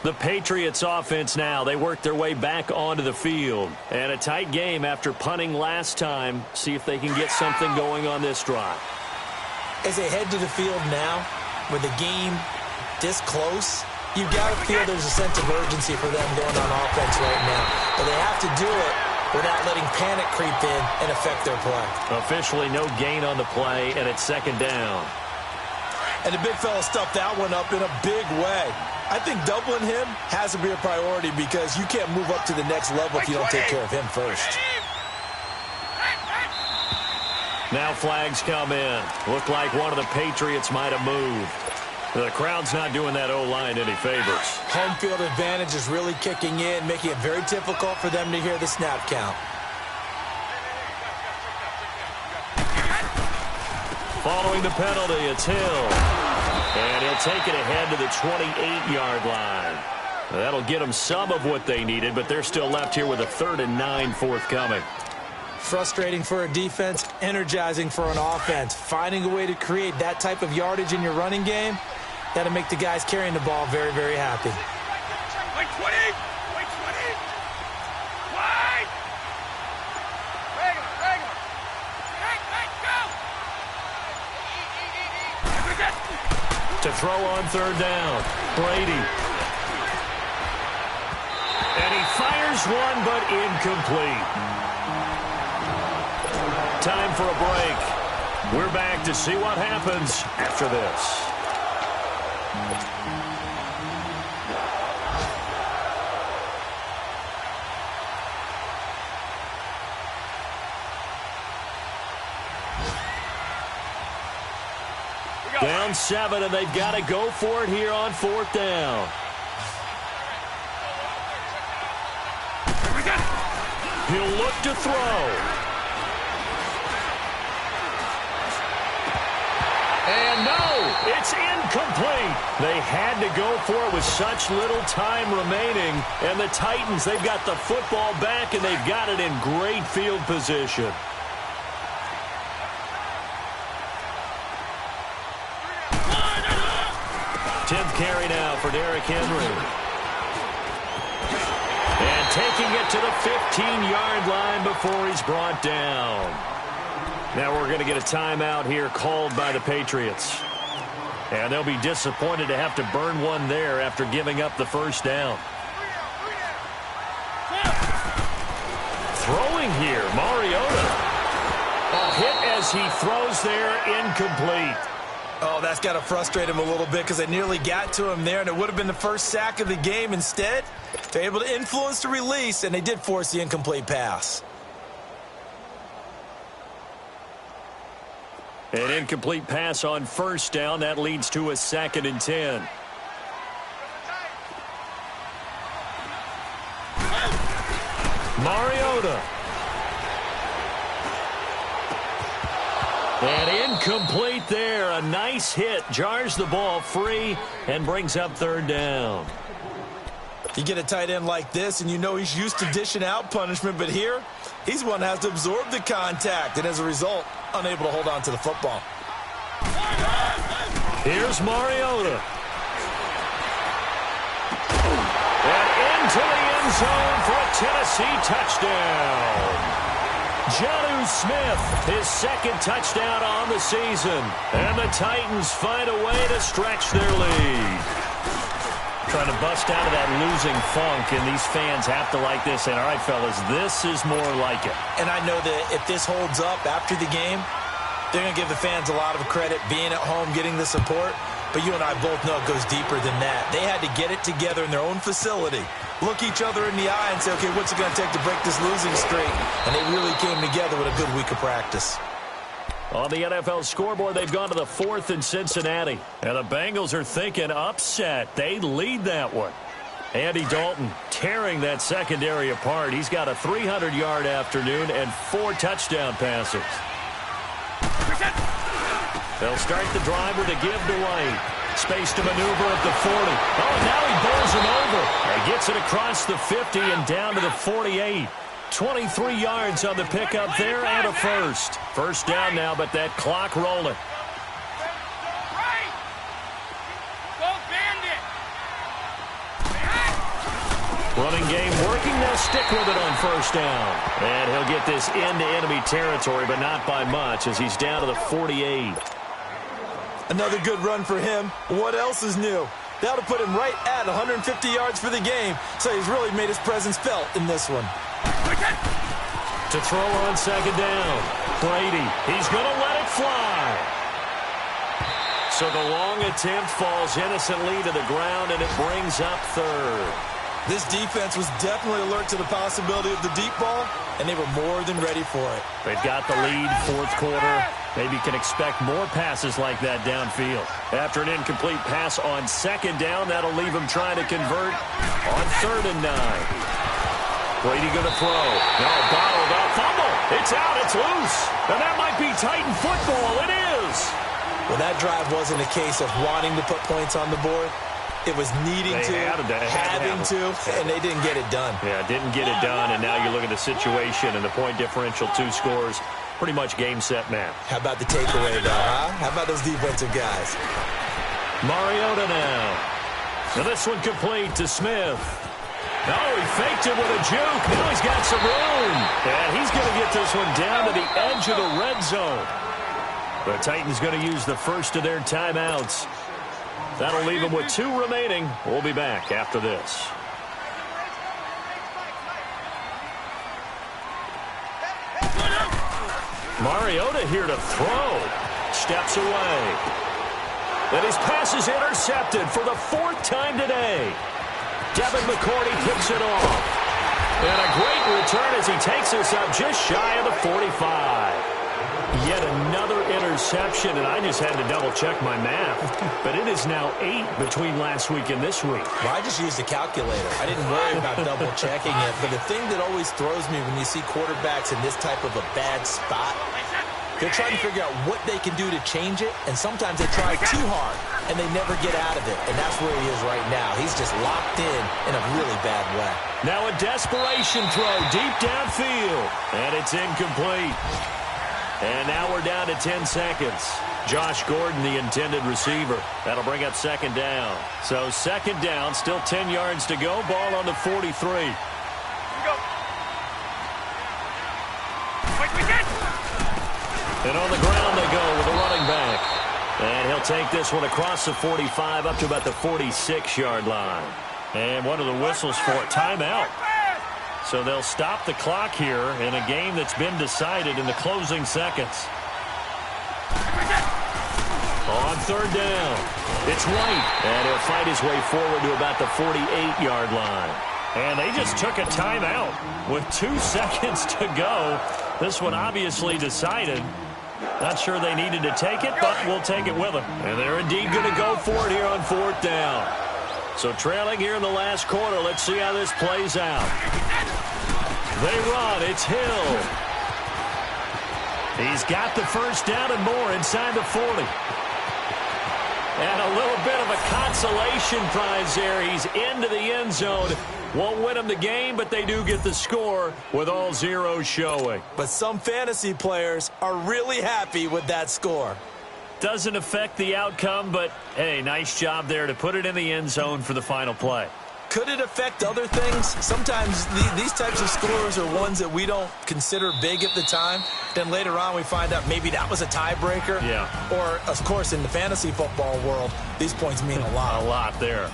The Patriots offense now, they work their way back onto the field. And a tight game after punting last time. See if they can get something going on this drive. As they head to the field now, with the game this close, you've got to feel there's a sense of urgency for them going on offense right now. But they have to do it without letting panic creep in and affect their play. Officially no gain on the play, and it's second down. And the big fella stuffed that one up in a big way. I think doubling him has to be a priority because you can't move up to the next level if you don't take care of him first. Now flags come in. Looked like one of the Patriots might have moved. The crowd's not doing that O-line any favors. Home field advantage is really kicking in, making it very difficult for them to hear the snap count. Following the penalty, it's Hill. And he'll take it ahead to the 28-yard line. That'll get them some of what they needed, but they're still left here with a 3rd and 9 forthcoming. Frustrating for a defense, energizing for an offense. Finding a way to create that type of yardage in your running game, that'll make the guys carrying the ball very, very happy. Wait, 20! Wait, 20! Wide! Regular! Hey, go! To throw on 3rd down, Brady. And he fires one, but incomplete. Time for a break. We're back to see what happens after this. Down 7, and they've got to go for it here on 4th down. He'll look to throw. And no, It's incomplete. They had to go for it with such little time remaining. And the Titans, they've got the football back, and they've got it in great field position. Tenth carry now for Derrick Henry. And taking it to the 15-yard line before he's brought down. Now we're going to get a timeout here called by the Patriots. And they'll be disappointed to have to burn one there after giving up the first down. Throwing here, Mariota. A hit as he throws there, incomplete. Oh, that's got to frustrate him a little bit because they nearly got to him there, and it would have been the first sack of the game. Instead, they're able to influence the release, and they did force the incomplete pass. An incomplete pass on first down. That leads to a 2nd and 10. Mariota. And incomplete there. A nice hit. Jars the ball free and brings up 3rd down. You get a tight end like this, and you know he's used to dishing out punishment, but here, he's one that has to absorb the contact, and as a result, unable to hold on to the football. Here's Mariota. And into the end zone for a Tennessee touchdown. Jonnu Smith, his 2nd touchdown on the season. And the Titans find a way to stretch their lead. Trying to bust out of that losing funk, and these fans have to like this. And all right, fellas, this is more like it. And I know that if this holds up after the game, they're going to give the fans a lot of credit being at home, getting the support. But you and I both know it goes deeper than that. They had to get it together in their own facility, look each other in the eye and say, okay, what's it going to take to break this losing streak? And they really came together with a good week of practice. On the NFL scoreboard, they've gone to the 4th in Cincinnati. And the Bengals are thinking upset. They lead that one. Andy Dalton tearing that secondary apart. He's got a 300-yard afternoon and 4 touchdown passes. They'll start the drive with a give to White. Space to maneuver at the 40. Oh, now he bowls him over. He gets it across the 50 and down to the 48. 23 yards on the pickup there and a first. First down now, but that clock rolling. Running game working. They'll stick with it on first down. And he'll get this into enemy territory, but not by much as he's down to the 48. Another good run for him. What else is new? That'll put him right at 150 yards for the game, so he's really made his presence felt in this one. To throw on second down. Brady, he's going to let it fly. So the long attempt falls innocently to the ground, and it brings up 3rd. This defense was definitely alert to the possibility of the deep ball, and they were more than ready for it. They've got the lead, 4th quarter. Maybe you can expect more passes like that downfield. After an incomplete pass on second down, that'll leave him trying to convert on 3rd and 9. Brady going to throw. No, bottled up. Fumble. It's out. It's loose. And that might be Titan football. It is. Well, that drive wasn't a case of wanting to put points on the board. It was needing to, having to, and they didn't get it done. Yeah, didn't get it done, and now you look at the situation and the point differential, 2 scores, pretty much game, set, match. How about the takeaway, though, huh? How about those defensive guys? Mariota now. Now this one complete to Smith. Oh, he faked it with a juke. Now he's got some room. And he's going to get this one down to the edge of the red zone. The Titans going to use the first of their timeouts. That'll leave them with 2 remaining. We'll be back after this. Mariota here to throw. Steps away. And his pass is intercepted for the 4th time today. Devin McCourty picks it off. And a great return as he takes us up just shy of the 45. Yet another interception, and I just had to double-check my math. But it is now 8 between last week and this week. Well, I just used a calculator. I didn't worry about double-checking it. But the thing that always throws me when you see quarterbacks in this type of a bad spot, they're trying to figure out what they can do to change it, and sometimes they try too hard. and they never get out of it. And that's where he is right now. He's just locked in a really bad way. Now a desperation throw deep downfield, and it's incomplete. And now we're down to 10 seconds. Josh Gordon, the intended receiver. That'll bring up second down. So second down, still 10 yards to go. Ball on the 43. Go. And on the ground they go with a running back. And he'll take this one across the 45 up to about the 46-yard line. And one of the whistles for it, timeout. So they'll stop the clock here in a game that's been decided in the closing seconds. On third down, it's White, and he'll fight his way forward to about the 48-yard line. And they just took a timeout with 2 seconds to go. This one obviously decided. Not sure they needed to take it, but we'll take it with them. And they're indeed going to go for it here on fourth down. So trailing here in the last quarter, let's see how this plays out. They run. It's Hill. He's got the first down and more inside the 40. And a little bit of a consolation prize there. He's into the end zone. Won't win them the game, but they do get the score with all zeros showing. But some fantasy players are really happy with that score. Doesn't affect the outcome, but, hey, nice job there to put it in the end zone for the final play. Could it affect other things? Sometimes these types of scores are ones that we don't consider big at the time. Then later on we find out maybe that was a tiebreaker. Yeah. Or, of course, in the fantasy football world, these points mean a lot. A lot there.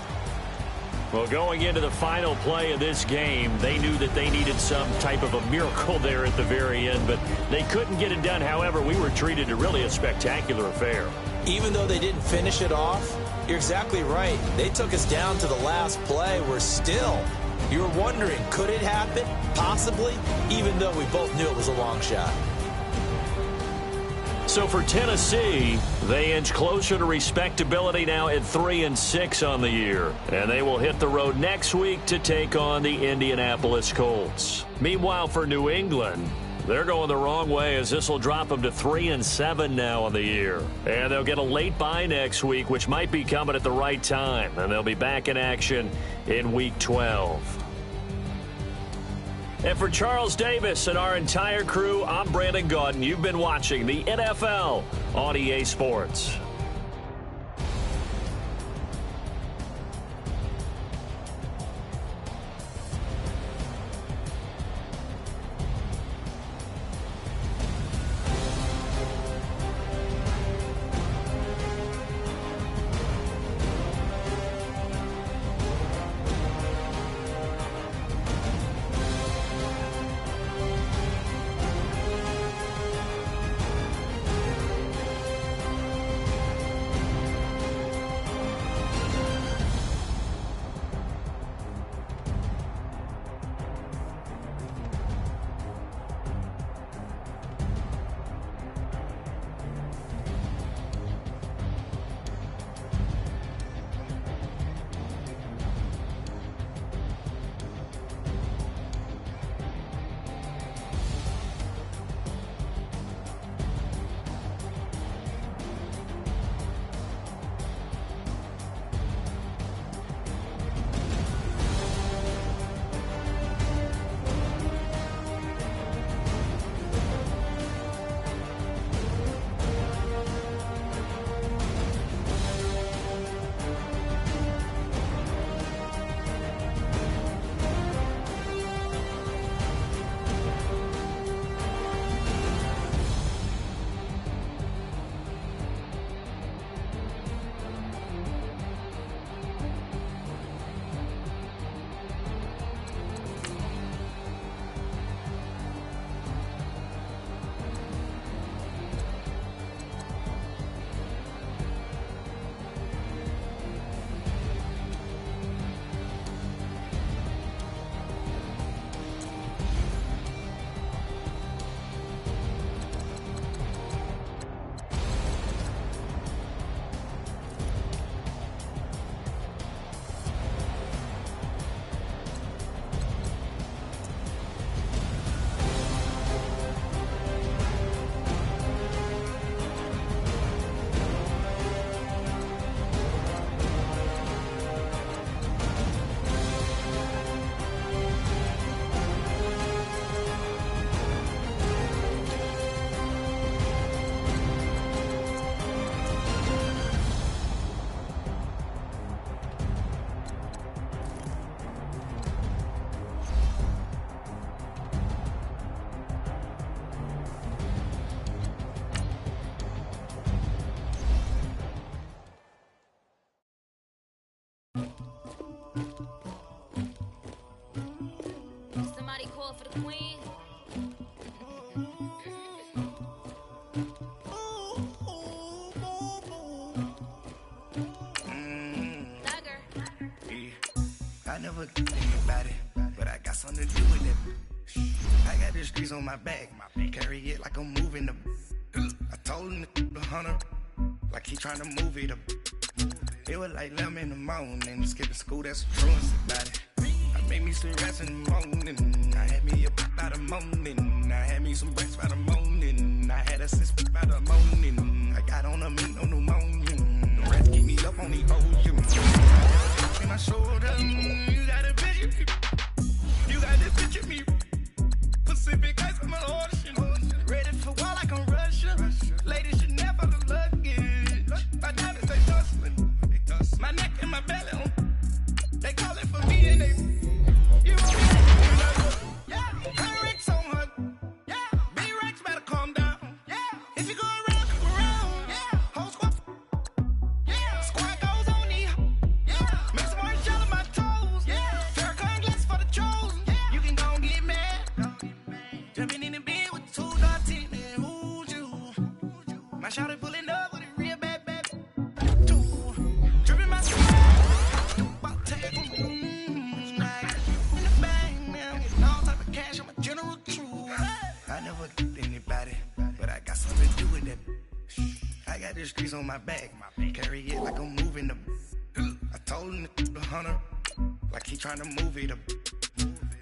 Well, going into the final play of this game, they knew that they needed some type of a miracle there at the very end, but they couldn't get it done. However, we were treated to really a spectacular affair. Even though they didn't finish it off, you're exactly right. They took us down to the last play. We're still, you were wondering, could it happen? Possibly, even though we both knew it was a long shot. So for Tennessee, they inch closer to respectability now at 3-6 on the year. And they will hit the road next week to take on the Indianapolis Colts. Meanwhile, for New England, they're going the wrong way as this will drop them to 3-7 now on the year. And they'll get a late bye next week, which might be coming at the right time. And they'll be back in action in Week 12. And for Charles Davis and our entire crew, I'm Brandon Gaudin. You've been watching the NFL on EA Sports. pour for the queen. I never think about it, but I got something to do with it. I got the streets on my back, carry it like I'm moving them. I told him the hunter, like he trying to move it up. It was like 11 in the morning, skipping school, that's the truest about it. I made me some rest in the morning, I had me up by the morning. I had me some breaks by the morning, I had a six by the morning. I got on a meat, no pneumonia, the rest keep me up on the ocean. And I showed them, you got a picture me, you got this picture me. Pacific ice on my ocean, ready for war like I'm Russia. Ladies should never look luggage. My diamonds they tussling, my neck and my belly on. They call it for me and they, you yeah, Rex on her, yeah, B-Rex better calm down, yeah, if you go around, come around, yeah, whole squad, yeah, squad goes on the, yeah, make some orange gel on my toes, yeah, Farrakhan glass for the chosen, yeah, you can go and get mad, jumping in the bed with 2 dark teeth, man, who's you, my shawty pulling up with a real bad, two, dripping my sweat. I never did anybody, but I got something to do with that. I got the streets on my back, carry it like I'm moving them. I told him the hunter, like he trying to move it up.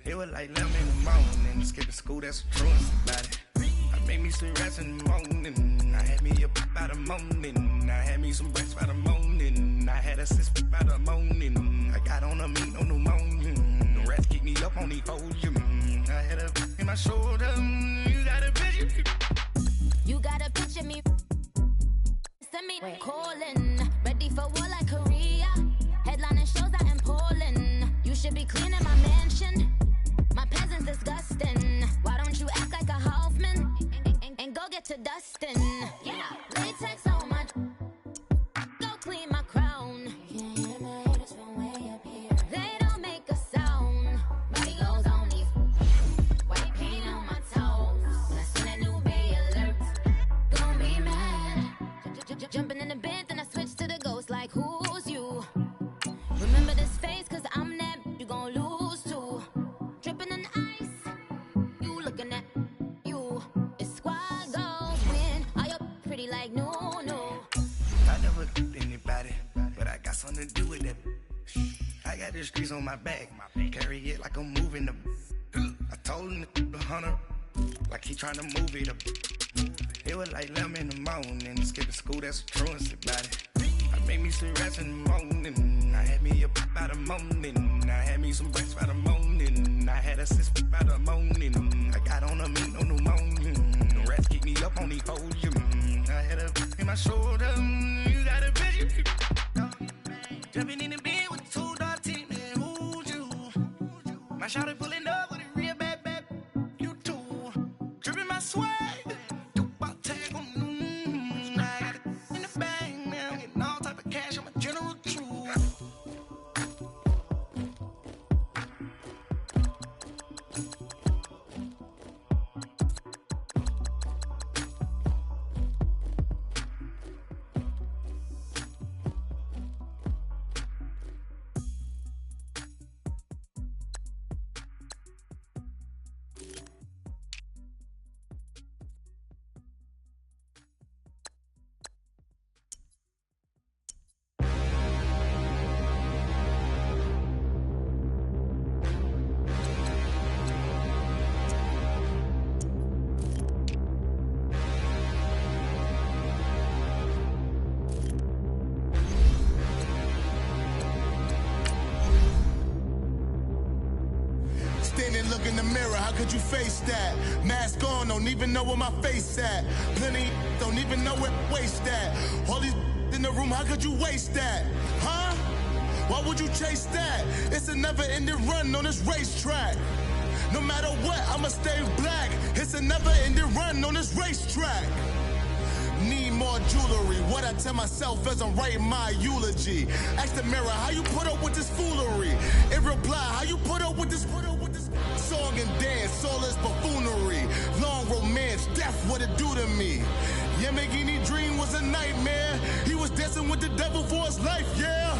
It was like 11 in the morning, skipping school, that's the truest about it. I made me some rest in the morning, I had me up by the morning. I had me some breaks by the morning, I had a six by the morning. I got on a meat, no pneumonia, the rest keep me up on the ocean. I had a in my shoulder, you got a picture. You got a picture me. Send me calling, ready for war like Korea. Headlining shows out in Poland. You should be cleaning my mansion. My peasants disgusting. Why don't you act like a Hoffman and go get to dustin'? Yeah, latex on my. Go clean my crown. You can hear my haters from way up here. They don't make a sound. Body goes on these. White paint on my toes. When I see that new Bay alert, gon' be mad. Jumping in the bed, then I switch to the ghost like who's you? Remember this face, cause I'm that you gon' lose too. Dripping in ice, you looking at you. It's squad goals win. Are you pretty like no? I never did anybody, but I got something to do with that. I got the streets on my back, carry it like I'm moving them. I told him the hunter, like he trying to move it up. It was like 11 in the morning, skipping school, that's the truest about it. I made me some rest in the morning, I had me up by the morning. I had me some breaks by the morning, I had a six by the morning. I got on a meat, no pneumonia, the rest keep me up on the ocean. I had a in my shoulder, you got a picture. Jumping in the bed with 2 dark teeth, man, who's you? My shawty pulling up with a real bad, you too. Dripping my swag. Look in the mirror, how could you face that? Mask on, don't even know where my face at. Plenty don't even know where waste at. All these in the room, how could you waste that? Huh? Why would you chase that? It's a never-ending run on this racetrack. No matter what, I'ma stay black. It's a never-ending run on this racetrack. Need more jewelry. What I tell myself as I'm writing my eulogy. Ask the mirror, how you put up with this foolery? In reply, how you put up with this song and dance, what it do to me. Yeah, making any dream was a nightmare. He was dancing with the devil for his life, yeah.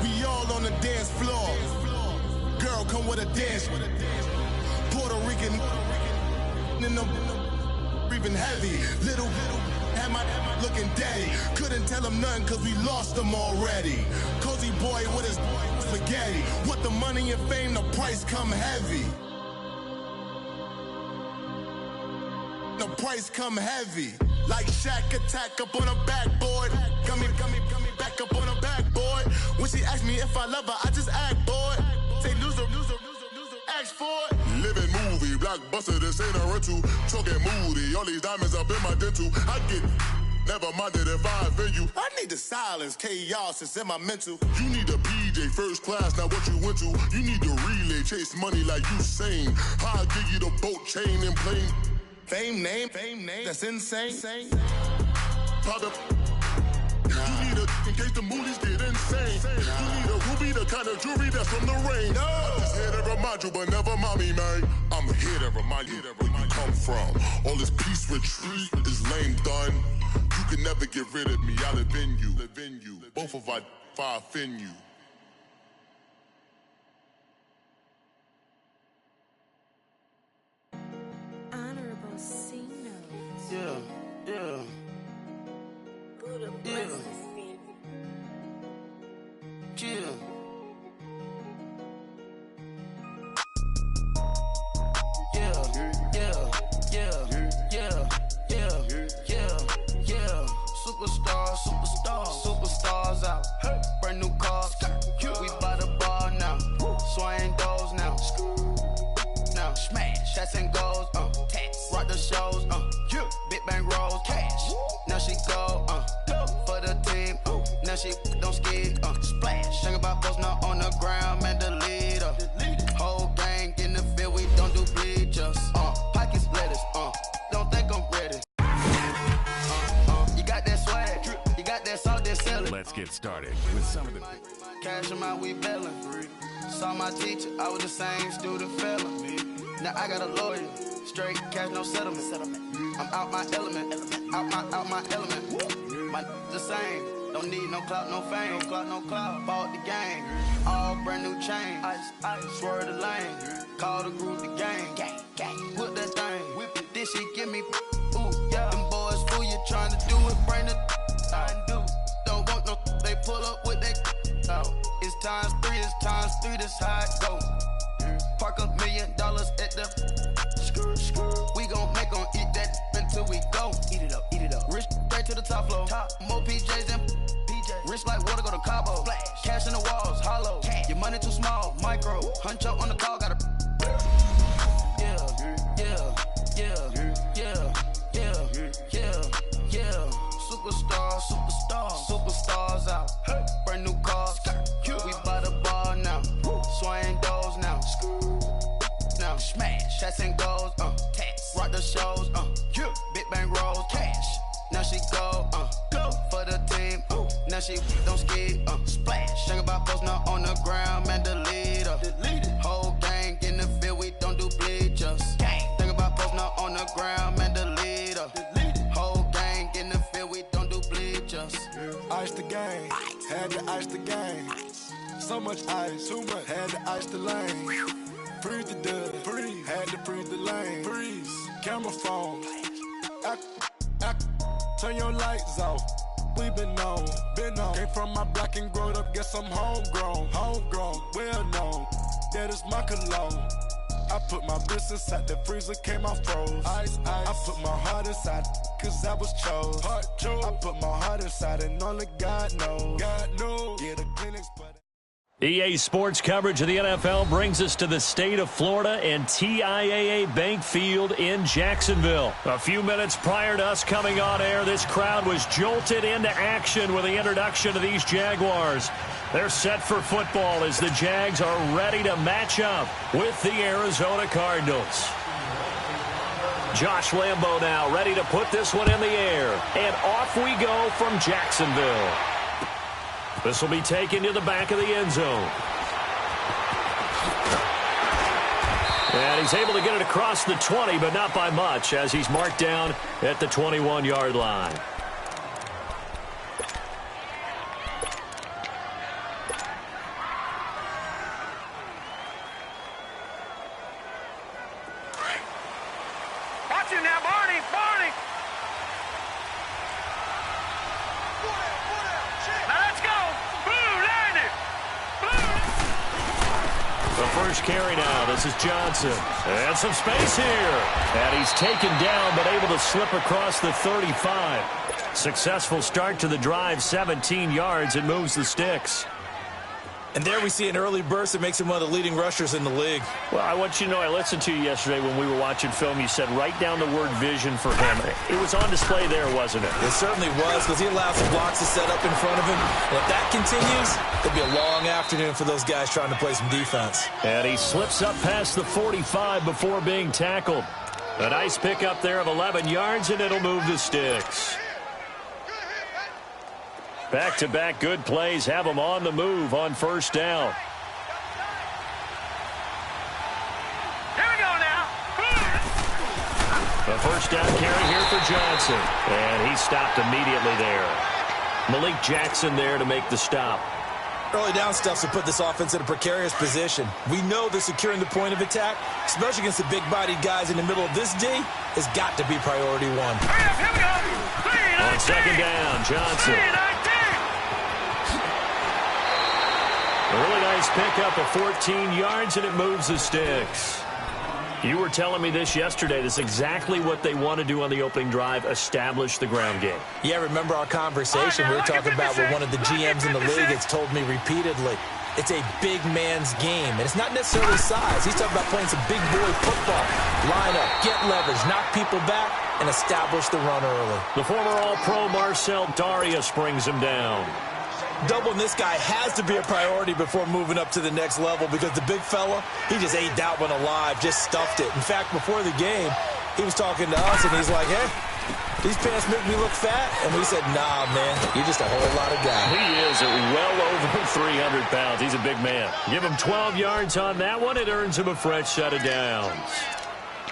We all on the dance floor. Girl, come with a dance. Puerto Rican in the breathing heavy. Little had my looking daddy. Couldn't tell him nothing cause we lost him already. Cozy boy with his spaghetti. With the money and fame, the price come heavy. The price come heavy. Like Shaq attack up on a backboard. Gummy, back up on a backboard. When she asked me if I love her, I just act bored. Say loser, ask for it. Living movie, blockbuster, this ain't a rental. Talking moody, all these diamonds up in my dental. I get never minded if I offend you. I need the silence, chaos is in my mental. You need a PJ, first class, not what you went to. You need the relay, chase money like you sane. I'll give you the boat, chain, and plane. Fame name, that's insane. Pop up. You need a in case the movies get insane. You need a ruby, the kind of jewelry that's from the rain. I'm just here to remind you, but never mind me, man. I'm here to remind you where you come from. All this peace retreat is lame done. You can never get rid of me. I live in you. Both of I offend you. Yeah. Superstars out. Brand new cars. We by the bar now. Swaying doors now. Now smash. Shots and goals. Rock the shows. Big bang rolls. Cash. Now she go. For the team. Now she don't ski. Splash. Think about posting up on the ground. Man, the leader. Whole gang in the field. We don't do bleachers. Pockets lettuce. Don't think I'm ready. You got that swag. You got that salt that selling. Let's get started with some of the cash in my we bailing. Saw my teacher. I was the same student fella. Now I got a lawyer. Straight cash, no settlement. I'm out my element. Out my element. My the same. Don't need no clout, no fame. No clout. Bought the game. All brand new chain. Ice. Swerve the lane. Call the group the gang. Whip that thing. Whip it. This shit give me. Ooh, yeah. Them boys fool you trying to do it. Bring the don't want no. They pull up with that. It's times 3. This how it go. Park $1 million at the. We gon' make 'em eat that until we go. Eat it up. Rich straight to the top floor. More PJs than PJs. Rich like water, go to Cabo. Flash. Cash in the walls, hollow. Your money too small, micro. Huncho on the call, gotta. Yeah. Superstars out. Brand new cars. We by the bar now. Swaying doors now. Now smash. Shots and goals. Rock the shows. Big bang rolls. Cash. Now she go. For the team. Now she don't ski. Splash. Think about posting up on the ground. Man, the leader. Whole gang in the field. We don't do bleachers. Think about posting up on the ground. Man, the leader. Whole gang in the field. We don't do bleachers. Ice the game. Had to ice the game. So much ice. Too much. Had to ice the lane. Freeze the dub. Freeze. Had to freeze the lane. Freeze. Camera phone. Turn your lights off. We been on. Came from my block and growed up. Guess I'm homegrown. Well known. That is my cologne. I put my wrist inside the freezer, came out froze. Ice. I put my heart inside, cause I was chose. I put my heart inside and only God knows. Yeah, the clinics, but EA Sports coverage of the NFL brings us to the state of Florida and TIAA Bank Field in Jacksonville. A few minutes prior to us coming on air, this crowd was jolted into action with the introduction of these Jaguars. They're set for football as the Jags are ready to match up with the Arizona Cardinals. Josh Lambo now ready to put this one in the air. And off we go from Jacksonville. This will be taken to the back of the end zone. And he's able to get it across the 20, but not by much, as he's marked down at the 21-yard line. Watch him now, Barney! Barney! Now let's go! Boom! Landed! The first carry now. This is Johnson. And some space here. And he's taken down, but able to slip across the 35. Successful start to the drive, 17 yards, and moves the sticks. And there we see an early burst that makes him one of the leading rushers in the league. Well, I want you to know, I listened to you yesterday when we were watching film. You said write down the word vision for him. It was on display there, wasn't it? It certainly was, because he allowed some blocks to set up in front of him. And if that continues, it'll be a long afternoon for those guys trying to play some defense. And he slips up past the 45 before being tackled. A nice pickup there of 11 yards, and it'll move the sticks. Back-to-back good plays have them on the move on first down. Here we go now! A first down carry here for Johnson. And he stopped immediately there. Malik Jackson there to make the stop. Early down stuff to put this offense in a precarious position. We know that securing the point of attack, especially against the big-bodied guys in the middle of this D, has got to be priority one. Hurry up, here we go! On second down, Johnson. A really nice pickup of 14 yards, and it moves the sticks. You were telling me this yesterday. This is exactly what they want to do on the opening drive, establish the ground game. Yeah, remember our conversation we were talking about with one of the GMs in the league that's told me repeatedly. It's a big man's game, and it's not necessarily size. He's talking about playing some big boy football. Line up, get leverage, knock people back, and establish the run early. The former All-Pro Marcel Darius brings him down. Doubling this guy has to be a priority before moving up to the next level, because the big fella, he just ate that one alive, just stuffed it. In fact, before the game, he was talking to us, and he's like, hey, these pants make me look fat. And we said, nah, man, you're just a whole lot of guy. He is at well over 300 pounds. He's a big man. Give him 12 yards on that one. It earns him a fresh set of downs.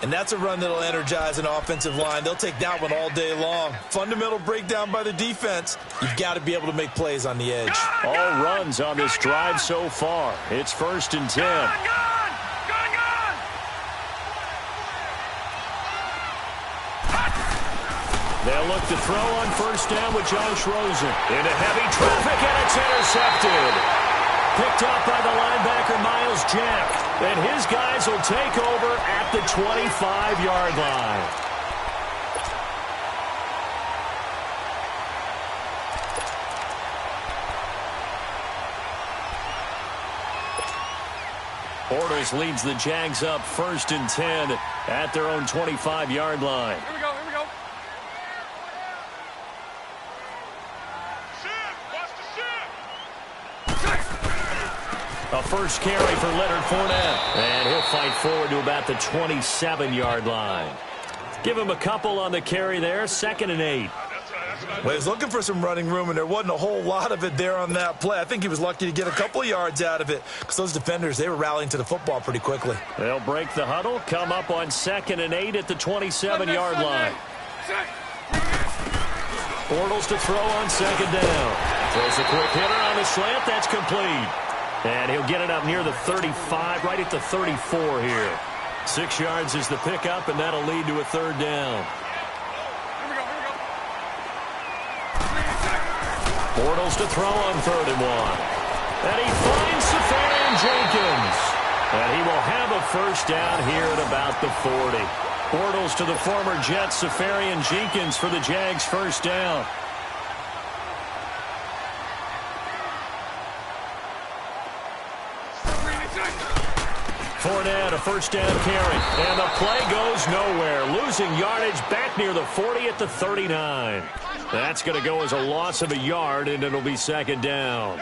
And that's a run that'll energize an offensive line. They'll take that one all day long. Fundamental breakdown by the defense. You've got to be able to make plays on the edge. All runs on this drive so far. It's 1st and 10. They'll look to throw on first down with Josh Rosen. Into heavy traffic, and it's intercepted. Picked up by the linebacker, Miles Jack. And his guys will take over at the 25-yard line. Bortles leads the Jags up 1st and 10 at their own 25-yard line. Here we go, here we go. A first carry for Leonard Fournette. And he'll fight forward to about the 27-yard line. Give him a couple on the carry there. 2nd and 8. Well, he was looking for some running room, and there wasn't a whole lot of it there on that play. I think he was lucky to get a couple of yards out of it, because those defenders, they were rallying to the football pretty quickly. They'll break the huddle, come up on 2nd and 8 at the 27-yard line. Bortles to throw on 2nd down. Throws a quick hitter on the slant. That's complete. And he'll get it up near the 35, right at the 34 here. 6 yards is the pickup, and that'll lead to a 3rd down. Bortles to throw on 3rd and 1. And he finds Safarian Jenkins. And he will have a first down here at about the 40. Bortles to the former Jet, Safarian Jenkins for the Jags' first down. Fournette, a first down carry. And the play goes nowhere. Losing yardage back near the 40 at the 39. That's going to go as a loss of a yard, and it'll be 2nd down.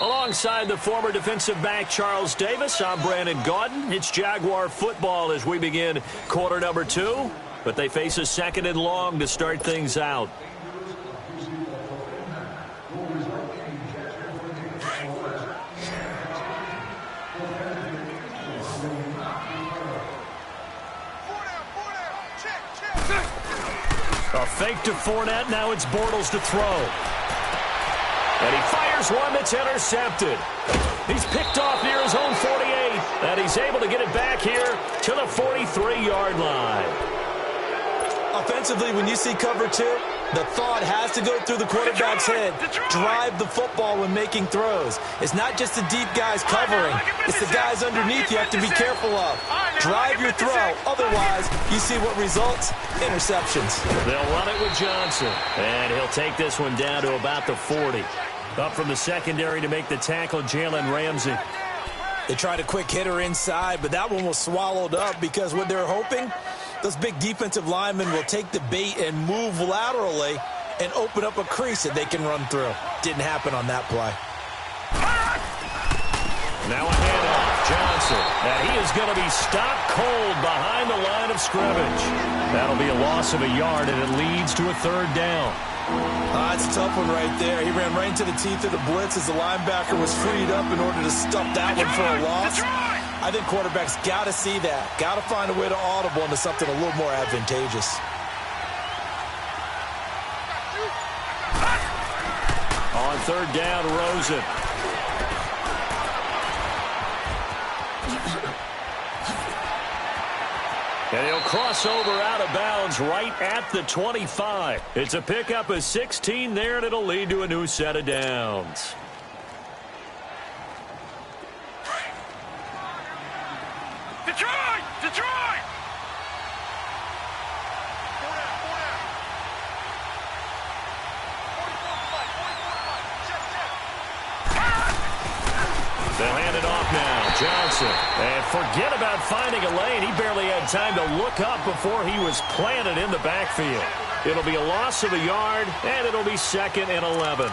Alongside the former defensive back Charles Davis, I'm Brandon Gaudin. It's Jaguar football as we begin quarter number 2. But they face a 2nd and long to start things out. A fake to Fournette. Now it's Bortles to throw. And he fires one that's intercepted. He's picked off near his own 48. And he's able to get it back here to the 43-yard line. Offensively, when you see cover two, the thought has to go through the quarterback's head. Drive the football when making throws. It's not just the deep guys covering. It's the guys underneath you have to be careful of. Drive your throw. Otherwise, you see what results? Interceptions. They'll run it with Johnson. And he'll take this one down to about the 40. Up from the secondary to make the tackle, Jalen Ramsey. They tried a quick hitter inside, but that one was swallowed up because what they're hoping, those big defensive linemen will take the bait and move laterally and open up a crease that they can run through. Didn't happen on that play. Now a handoff, Johnson. And he is going to be stopped cold behind the line of scrimmage. That'll be a loss of a yard, and it leads to a third down. That's a tough one right there. He ran right into the teeth of the blitz as the linebacker was freed up in order to stuff that one for a loss. I think quarterbacks got to see that. Got to find a way to audible into something a little more advantageous. On third down, Rosen. And he'll cross over out of bounds right at the 25. It's a pickup of 16 there, and it'll lead to a new set of downs. Detroit! Detroit! They'll hand it off now. Johnson. And forget about finding a lane. He barely had time to look up before he was planted in the backfield. It'll be a loss of a yard, and it'll be 2nd and 11.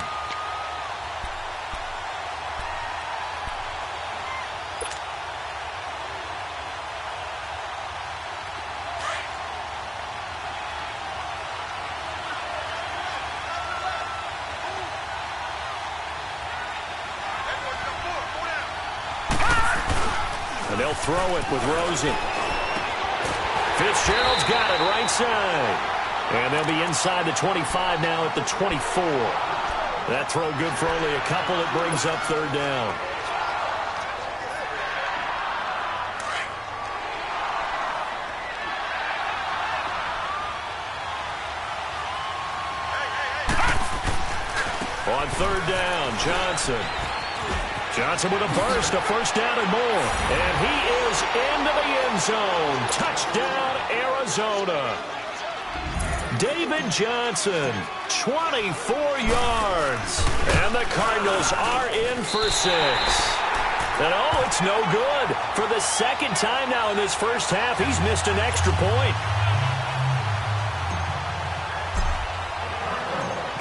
They'll throw it with Rosen. Fitzgerald's got it right side. And they'll be inside the 25 now at the 24. That throw good for only a couple. It brings up third down. On third down, Johnson. Johnson with a burst, a first down and more. And he is into the end zone. Touchdown, Arizona. David Johnson, 24 yards. And the Cardinals are in for 6. And oh, it's no good. For the second time now in this first half, he's missed an extra point.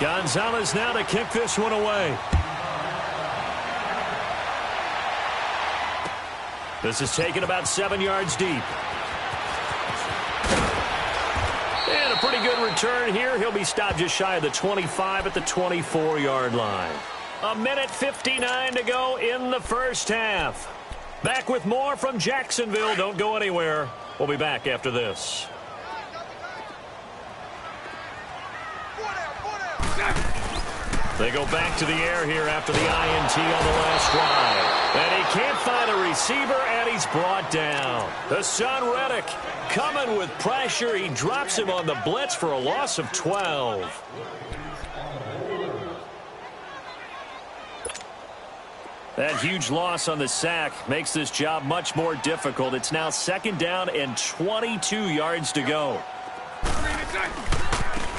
Gonzalez now to kick this one away. This is taken about 7 yards deep. And a pretty good return here. He'll be stopped just shy of the 25 at the 24-yard line. 1:59 to go in the first half. Back with more from Jacksonville. Don't go anywhere. We'll be back after this. They go back to the air here after the INT on the last drive. And he can't find a receiver, and he's brought down. Hassan Reddick coming with pressure. He drops him on the blitz for a loss of 12. That huge loss on the sack makes this job much more difficult. It's now 2nd down and 22 yards to go.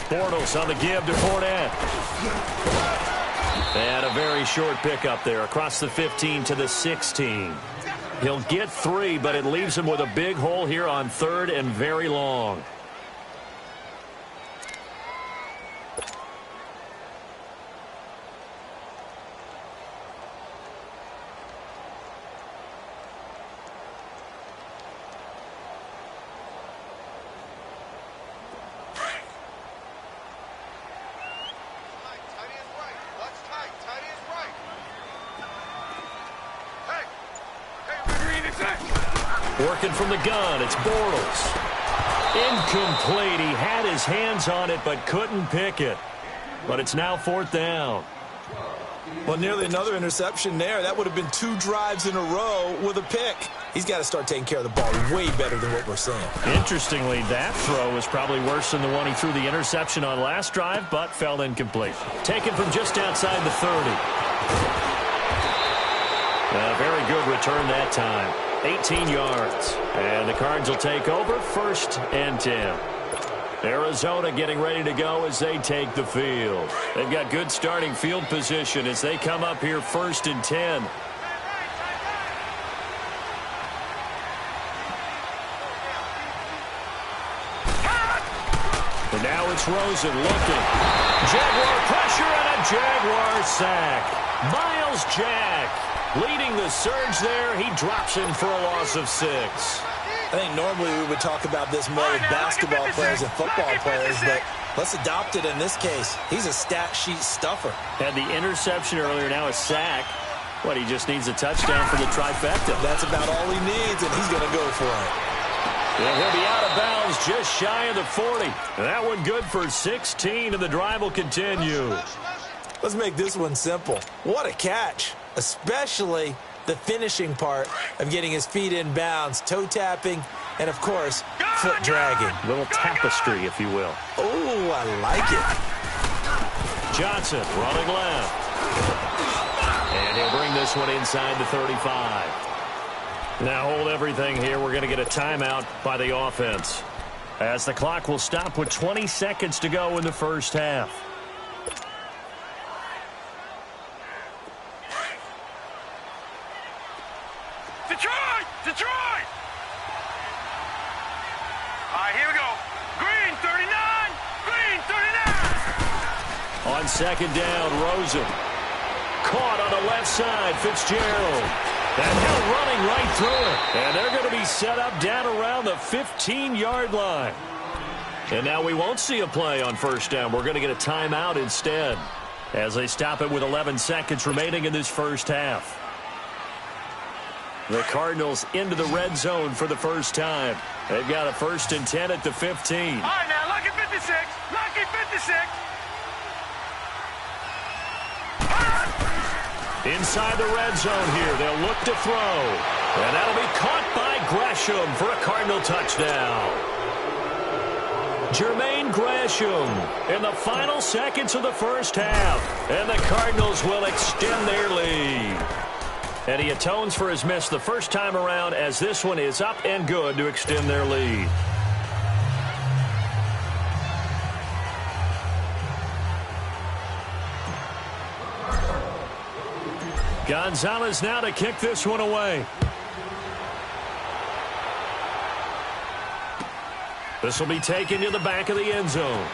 Bortles on the give to Fournette. And a very short pickup there across the 15 to the 16. He'll get 3, but it leaves him with a big hole here on 3rd and very long. Working from the gun, it's Bortles. Incomplete. He had his hands on it but couldn't pick it. But it's now 4th down. Well, nearly another interception there. That would have been 2 drives in a row with a pick. He's got to start taking care of the ball way better than what we're seeing. Interestingly, that throw was probably worse than the one he threw the interception on last drive, but fell incomplete. Taken from just outside the 30. A very good return that time. 18 yards. And the Cards will take over 1st and 10. Arizona getting ready to go as they take the field. They've got good starting field position as they come up here 1st and 10. And now it's Rosen looking. Jaguar pressure and a Jaguar sack. Miles Jack leading the surge there. He drops in for a loss of 6. I think normally we would talk about this more with basketball players and football players, but let's adopt it in this case. He's a stat sheet stuffer. Had the interception earlier, now a sack. What, he just needs a touchdown for the trifecta. That's about all he needs, and he's going to go for it. And he'll be out of bounds just shy of the 40. And that one good for 16, and the drive will continue. Let's make this one simple. What a catch, especially the finishing part of getting his feet in bounds, toe tapping, and, of course, foot dragging. Little tapestry, if you will. Oh, I like it. Johnson running left. And he'll bring this one inside the 35. Now hold everything here. We're going to get a timeout by the offense, as the clock will stop with 20 seconds to go in the first half. Detroit! Detroit! All right, here we go. Green, 39. Green, 39. On 2nd down, Rosen. Caught on the left side, Fitzgerald. That hill running right through it. And they're going to be set up down around the 15-yard line. And now we won't see a play on 1st down. We're going to get a timeout instead, as they stop it with 11 seconds remaining in this first half. The Cardinals into the red zone for the first time. They've got a 1st and 10 at the 15. All right, now, lucky 56. Lucky 56. Inside the red zone here, they'll look to throw. And that'll be caught by Gresham for a Cardinal touchdown. Jermaine Gresham in the final seconds of the first half. And the Cardinals will extend their lead. And he atones for his miss the first time around, as this one is up and good to extend their lead. Gonzalez now to kick this one away. This will be taken to the back of the end zone.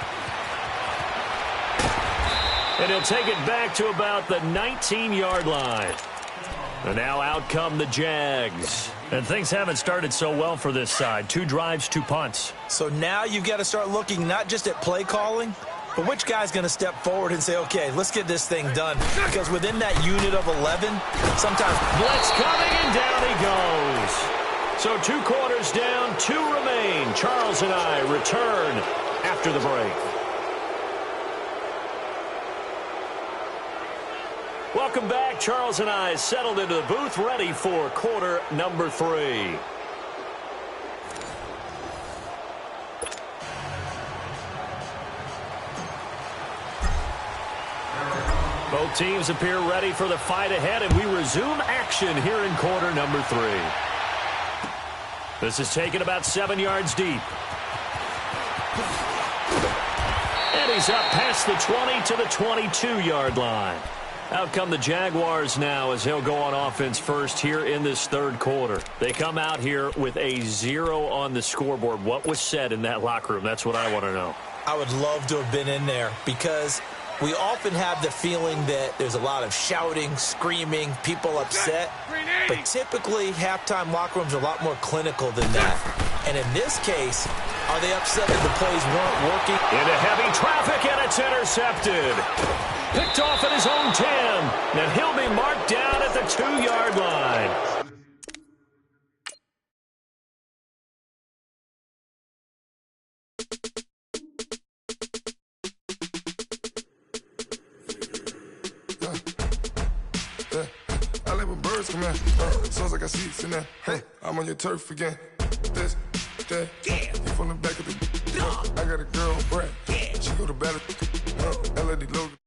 And he'll take it back to about the 19-yard line. And now out come the Jags. And things haven't started so well for this side. 2 drives, 2 punts. So now you've got to start looking not just at play calling, but which guy's going to step forward and say, okay, let's get this thing done. Because within that unit of 11, sometimes blitz coming, and down he goes. So 2 quarters down, 2 remain. Charles and I return after the break. Welcome back. Charles and I settled into the booth, ready for quarter number 3. Both teams appear ready for the fight ahead, and we resume action here in quarter number 3. This is taken about 7 yards deep. And he's up past the 20 to the 22-yard line. Out come the Jaguars now, as he'll go on offense first here in this 3rd quarter. They come out here with a 0 on the scoreboard. What was said in that locker room? That's what I want to know. I would love to have been in there, because we often have the feeling that there's a lot of shouting, screaming, people upset. But typically, halftime locker rooms are a lot more clinical than that. And in this case, are they upset that the plays weren't working? Into heavy traffic, and it's intercepted. Picked off at his own 10. Now he'll be marked down at the 2-yard line. first command. Sounds like I see it in there. Hey, I'm on your turf again. This, that, you from the back of the. I got a girl, Brad. She go to battle. LAD logo.